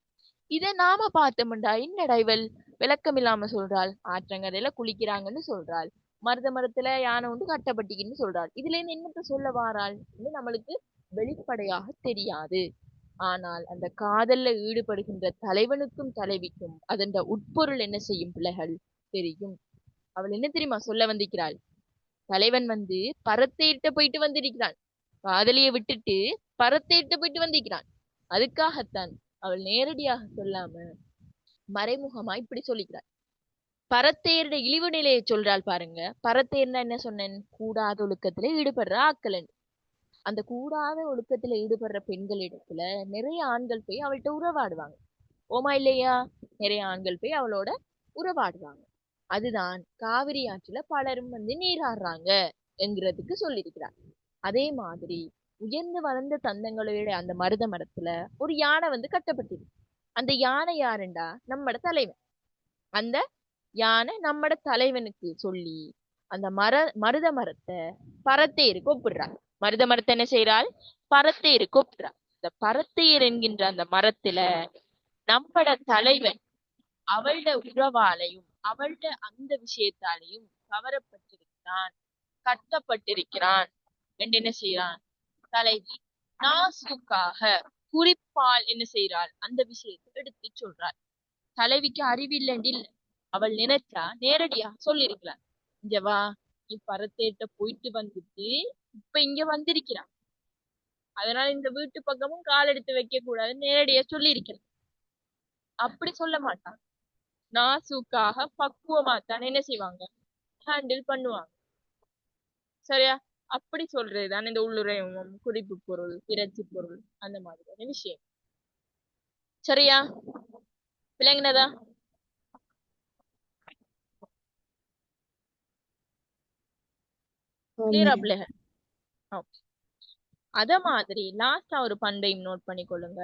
இதை நாம பார்த்தோம்டா, என்னடா இவள் விளக்கம் இல்லாம சொல்றாள், ஆற்றங்கரையில குளிக்கிறாங்கன்னு சொல்றாள், மருத மரத்துல யானை உண்டு கட்டப்பட்டிக்குன்னு சொல்றாள். இதுல இருந்து என்னத்த சொல்ல வாராள் நம்மளுக்கு வெளிப்படையாக தெரியாது. ஆனால் அந்த காதல்ல ஈடுபடுகின்ற தலைவனுக்கும் தலைவிக்கும் அதன் உட்பொருள் என்ன செய்யும் பிள்ளைகள் தெரியும். அவள் என்ன தெரியுமா சொல்ல வந்திருக்கிறாள்? தலைவன் பரத்தையிட்ட போயிட்டு வந்திருக்கிறான், காதலியை விட்டுட்டு பரத்தையிட்ட போயிட்டு வந்திருக்கிறான். அதுக்காகத்தான் அவள் நேரடியாக சொல்லாம மறைமுகமா இப்படி சொல்லிக்கிறாள். பரத்தையருட இழிவு நிலையை சொல்றாள் பாருங்க. பரத்தையர்னா என்ன சொன்னேன்? கூடாத ஒழுக்கத்துல ஈடுபடுற ஆக்கலன். அந்த கூடாத ஒழுக்கத்துல ஈடுபடுற பெண்களிடத்துல நிறைய ஆண்கள் போய் அவள்கிட்ட உறவாடுவாங்க. ஓமா இல்லையா? நிறைய ஆண்கள் போய் அவளோட உறவாடுவாங்க. அதுதான் காவிரி ஆற்றுல பலரும் நீராடுறாங்க என்கிறதுக்கு சொல்லியிருக்கிறார். அதே மாதிரி உயர்ந்து வளர்ந்த தந்தங்களுடைய அந்த மருத மரத்துல ஒரு யானை கட்டப்பட்டிருக்கு. அந்த யானை யாருண்டா? நம்மட தலைவன். அந்த யானை நம்மட தலைவனுக்கு சொல்லி அந்த மருத மரத்தை பரத்தையருக்கு ஒப்பிடுறார். மருத மரத்தை என்ன செய்யறாள்? பரத்தையருக்கு ஒப்பிடுறார். இந்த பரத்தையர் என்கின்ற அந்த மரத்துல நம்மட தலைவன் அவளோட உறவாலையும் அவளோட அந்த விஷயத்தாலையும் கவரப்பட்டிருக்கிறான், கட்டப்பட்டிருக்கிறான் என்று என்ன செய்யறான் தலைவி நாசுக்காக குறிப்பால் என்ன செய்யறாள்? அந்த விஷயத்தை எடுத்து சொல்றாள். தலைவிக்கு அறிவில்லைன்னு இல்லை, அவள் நினைச்சா நேரடியா சொல்லியிருக்கிறாள். இங்க வா, நீ பரத்தேட்ட போயிட்டு வந்துட்டு இப்ப இங்க வந்திருக்கிறான், அதனால இந்த வீட்டு பக்கமும் கால் எடுத்து வைக்க கூடாதுன்னு நேரடியா சொல்லியிருக்கிறான். அப்படி சொல்ல மாட்டான். நாசுக்காக பக்குவமா தான் என்ன செய்வாங்க? ஹேண்டில் பண்ணுவாங்க. சரியா? அப்படி சொல்றதுதான் இந்த உள்ளுரையும் குறிப்பு பொருள், இறைச்சி பொருள், அந்த மாதிரியான விஷயம். சரியா? விளங்கினதா? கிளியரா பிள்ளைகள்? அத மாதிரி லாஸ்டா ஒரு பண்பையும் நோட் பண்ணி கொள்ளுங்க.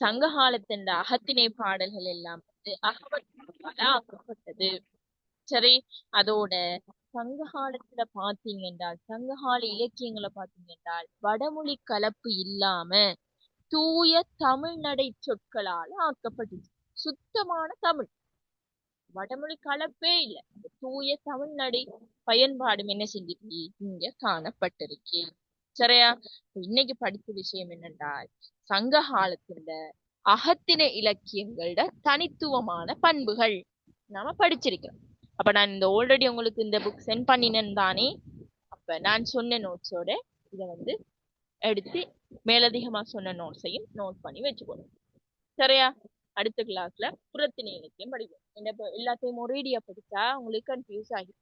சங்ககாலத்தின் அகத்திணை பாடல்கள் எல்லாம் அகவட்டால ஆக்கப்பட்டது. சரி, அதோட சங்ககாலத்துல பாத்தீங்க என்றால், சங்ககால இலக்கியங்களை பாத்தீங்க என்றால் வடமொழி கலப்பு இல்லாம தூய தமிழ் நடை சொற்களால் ஆக்கப்பட்டுச்சு. சுத்தமான தமிழ், வடமொழி கலப்பே இல்லை. தூய தமிழ் நடை பயன்பாடும் என்ன செஞ்சிருக்கு? இங்க காணப்பட்டிருக்கு. சரியா? இன்னைக்கு படித்த விஷயம் என்னென்றால் சங்க காலத்துல அகத்திணை இலக்கியங்களோட தனித்துவமான பண்புகள் நாம படிச்சிருக்கிறோம். அப்ப நான் இந்த ஆல்ரெடி உங்களுக்கு இந்த புக் சென்ட் பண்ணினேன் தானே, அப்ப நான் சொன்ன நோட்ஸோட இதை எடுத்து மேலதிகமா சொன்ன நோட்ஸையும் நோட் பண்ணி வச்சுக்கணும். சரியா? அடுத்த கிளாஸ்ல புறத்திணை இலக்கியம் படிப்போம். என்ன எல்லாத்தையும் ஒரேடியா படிச்சா உங்களுக்கு கன்ஃபியூஸ் ஆகிடும்.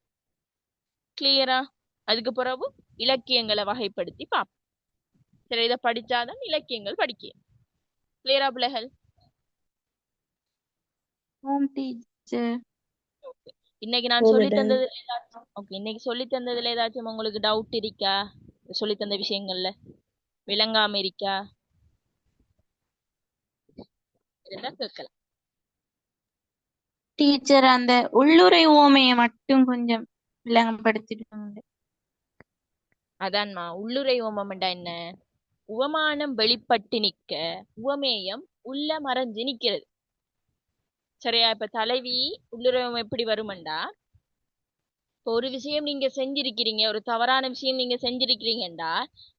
கிளியரா? அதுக்கு பிறகு இலக்கியங்களை வகைப்படுத்தி பார்ப்போம். சரி, இதை படிச்சாதான் இலக்கியங்கள் படிக்க. கிளியரா பிள்ளைகள்? இன்னைக்கு நான் சொல்லி தந்ததுல ஏதாச்சும் இன்னைக்கு சொல்லி தந்ததுல ஏதாச்சும் உங்களுக்கு டவுட் இருக்கா? சொல்லி தந்த விஷயங்கள்ல விளங்காம இருக்கா? இதெல்லாம் கேட்கலாம். டீச்சர், அந்த உள்ளுரை ஓமையை மட்டும் கொஞ்சம் விளங்கப்படுத்திடுவாங்க. அதான்மா, உள்ளுரை ஓமம்டா என்ன? உவமானம் வெளிப்பட்டு நிக்க உவமேயம் உள்ள மறைஞ்சு நிக்கிறது. சரியா? இப்ப தலைவி உள்ளுரை எப்படி வருமண்டா, இப்போ ஒரு விஷயம் நீங்க செஞ்சிருக்கிறீங்க, ஒரு தவறான விஷயம் நீங்க செஞ்சிருக்கிறீங்கடா,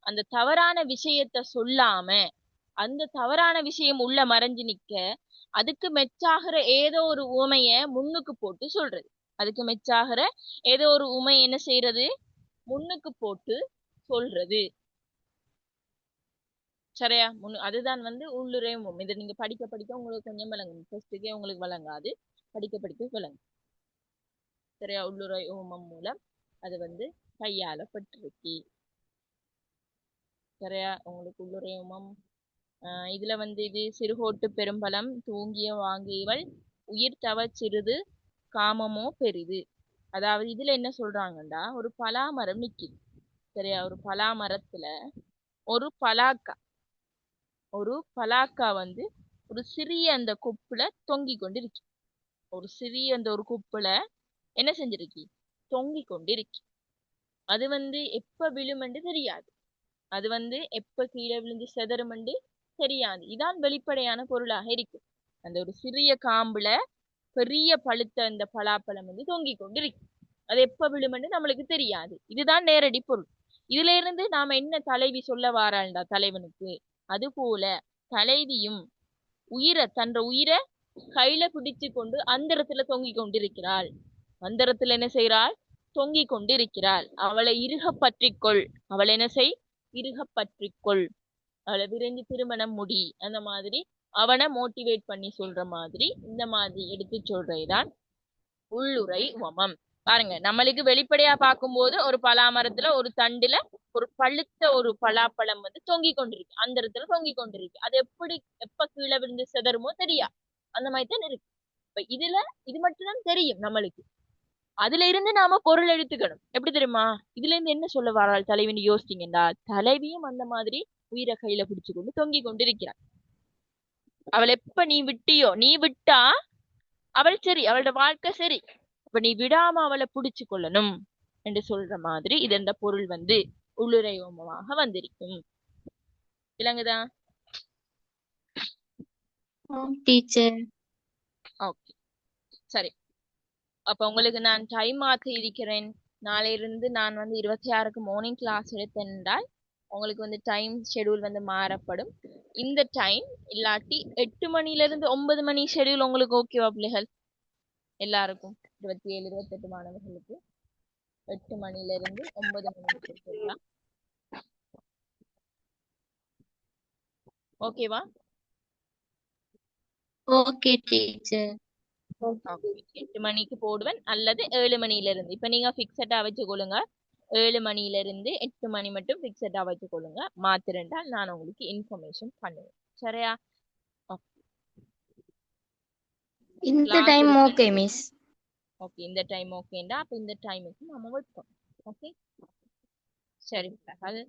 அந்த தவறான விஷயத்த சொல்லாம அந்த தவறான விஷயம் உள்ள மறைஞ்சு நிக்க அதுக்கு மெச்சாகிற ஏதோ ஒரு உவமைய முன்னுக்கு போட்டு சொல்றது. அதுக்கு மெச்சாகிற ஏதோ ஒரு உமை என்ன செய்யறது? முன்னுக்கு போட்டு சொல்றது. சரியா? அதுதான் உள்ளுரையும். இதை நீங்க படிக்க படிக்க உங்களுக்கு கொஞ்சம் விளங்கும். ஃபர்ஸ்ட்டுக்கே உங்களுக்கு விளங்காது, படிக்க படிக்க விளங்கும். சரியா? உள்ளுரை ஓமம் மூலம் அது கையாளப்பட்டிருக்கு. சரியா? உங்களுக்கு உள்ளுரை ஓமம் இதுல இது சிறுகோட்டு பெரும்பலம் தூங்கிய வாங்கியவள் உயிர் தவ சிறிது காமமோ பெரிது. அதாவது இதுல என்ன சொல்றாங்கண்டா, ஒரு பலாமரம் நிக்குது. சரியா? ஒரு பலாமரத்துல ஒரு பலாக்கா ஒரு சிறிய அந்த கொப்புல தொங்கி கொண்டு இருக்கு. ஒரு சிறிய அந்த ஒரு குப்புல என்ன செஞ்சிருக்கி, தொங்கிக் கொண்டிருக்கி. அது எப்ப விழுமென்று தெரியாது. அது எப்ப கீழே விழுந்து செதறுமென்று தெரியாது. இதான் வெளிப்படையான பொருளாக இருக்கு. அந்த ஒரு சிறிய காம்புல பெரிய பழுத்த அந்த பலாப்பழம் தொங்கிக் கொண்டிருக்கு. அது எப்ப விழுமென்று நம்மளுக்கு தெரியாது. இதுதான் நேரடி பொருள். இதுல இருந்து நாம என்ன தலைவி சொல்ல வாராள்டா தலைவனுக்கு, அது போல தலைவியும் தன்ற உயிரை கையில பிடிச்சு கொண்டு அந்தரத்துல தொங்கிக் கொண்டிருக்கிறாள். அந்தரத்துல என்ன செய்கிறாள், தொங்கிக் கொண்டிருக்கிறாள். அவளை இறுக பற்றிக்கொள். அவளை என்ன செய், இறுக பற்றிக்கொள். அவளை விரைந்து திருமணம் முடி. அந்த மாதிரி அவனை மோட்டிவேட் பண்ணி சொல்ற மாதிரி இந்த மாதிரி எடுத்து சொல்றதுதான் உள்ளுரை உவமம். பாருங்க, நம்மளுக்கு வெளிப்படையா பார்க்கும்போது ஒரு பலாமரத்துல ஒரு தண்டுல ஒரு பழுத்த ஒரு பலாப்பழம் தொங்கிக் கொண்டிருக்கு, அந்த இடத்துல தொங்கிக் கொண்டிருக்கு. அது எப்ப கீழே விழுந்து செதறுமோ தெரியா, அந்த மாதிரி தான் இருக்கு. இப்ப இது மட்டும்தான் தெரியும் நம்மளுக்கு. அதுல இருந்து நாம பொருள் எடுத்துக்கணும். எப்படி தெரியுமா, இதுல இருந்து என்ன சொல்ல வராள் தலைவின்னு யோசிச்சீங்கன்னா, தலைவியும் அந்த மாதிரி உயிரை கையில பிடிச்சு கொண்டு தொங்கிக் கொண்டிருக்கிறாள். அவள் எப்ப நீ விட்டியோ, நீ விட்டா அவள் சரி, அவளோட வாழ்க்கை சரி. இப்ப நீ விடாம அவளை புடிச்சு கொள்ளணும் என்று சொல்ற மாதிரி இது இந்த பொருள் உள்ளுரை ஓமமாக வந்திருக்கும். விளங்குதா? டீச்சர். ஓகே, சரி. அப்ப உங்களுக்கு நான் டைம் மாத்தி இருக்கிறேன். நாளையிலிருந்து நான் 26க்கு மார்னிங் கிளாஸ் எடுத்தேன் என்றால் உங்களுக்கு டைம் ஷெடியூல் மாறப்படும். இந்த டைம் இல்லாட்டி 8 மணில இருந்து 9 மணி ஷெடியூல் உங்களுக்கு ஓகேவா பிள்ளைகள் எல்லாருக்கும்? 27 28 மாணவர்களுக்கு 8 மணில இருந்து 9 மணி ஓகேவா? Okay teacher. 8 மணிக்கு போடுவேன் அல்லது 7 மணில இருந்து. இப்ப நீங்க பிக்சடா வச்சுக்கொள்ளுங்க. 7 மணில இருந்து 8 மணி மட்டும் பிக்சடா வச்சுக்கொள்ளுங்க. மாத்திரண்டால் நான் உங்களுக்கு இன்ஃபர்மேஷன் பண்ணுவேன். சரியா? இந்த டைம் ஓகே மிஸ். ஓகே, இந்த டைம் ஓகேண்டா அப்ப இந்த டைமுக்கு நாம வைப்போம். ஓகே, சரி. அது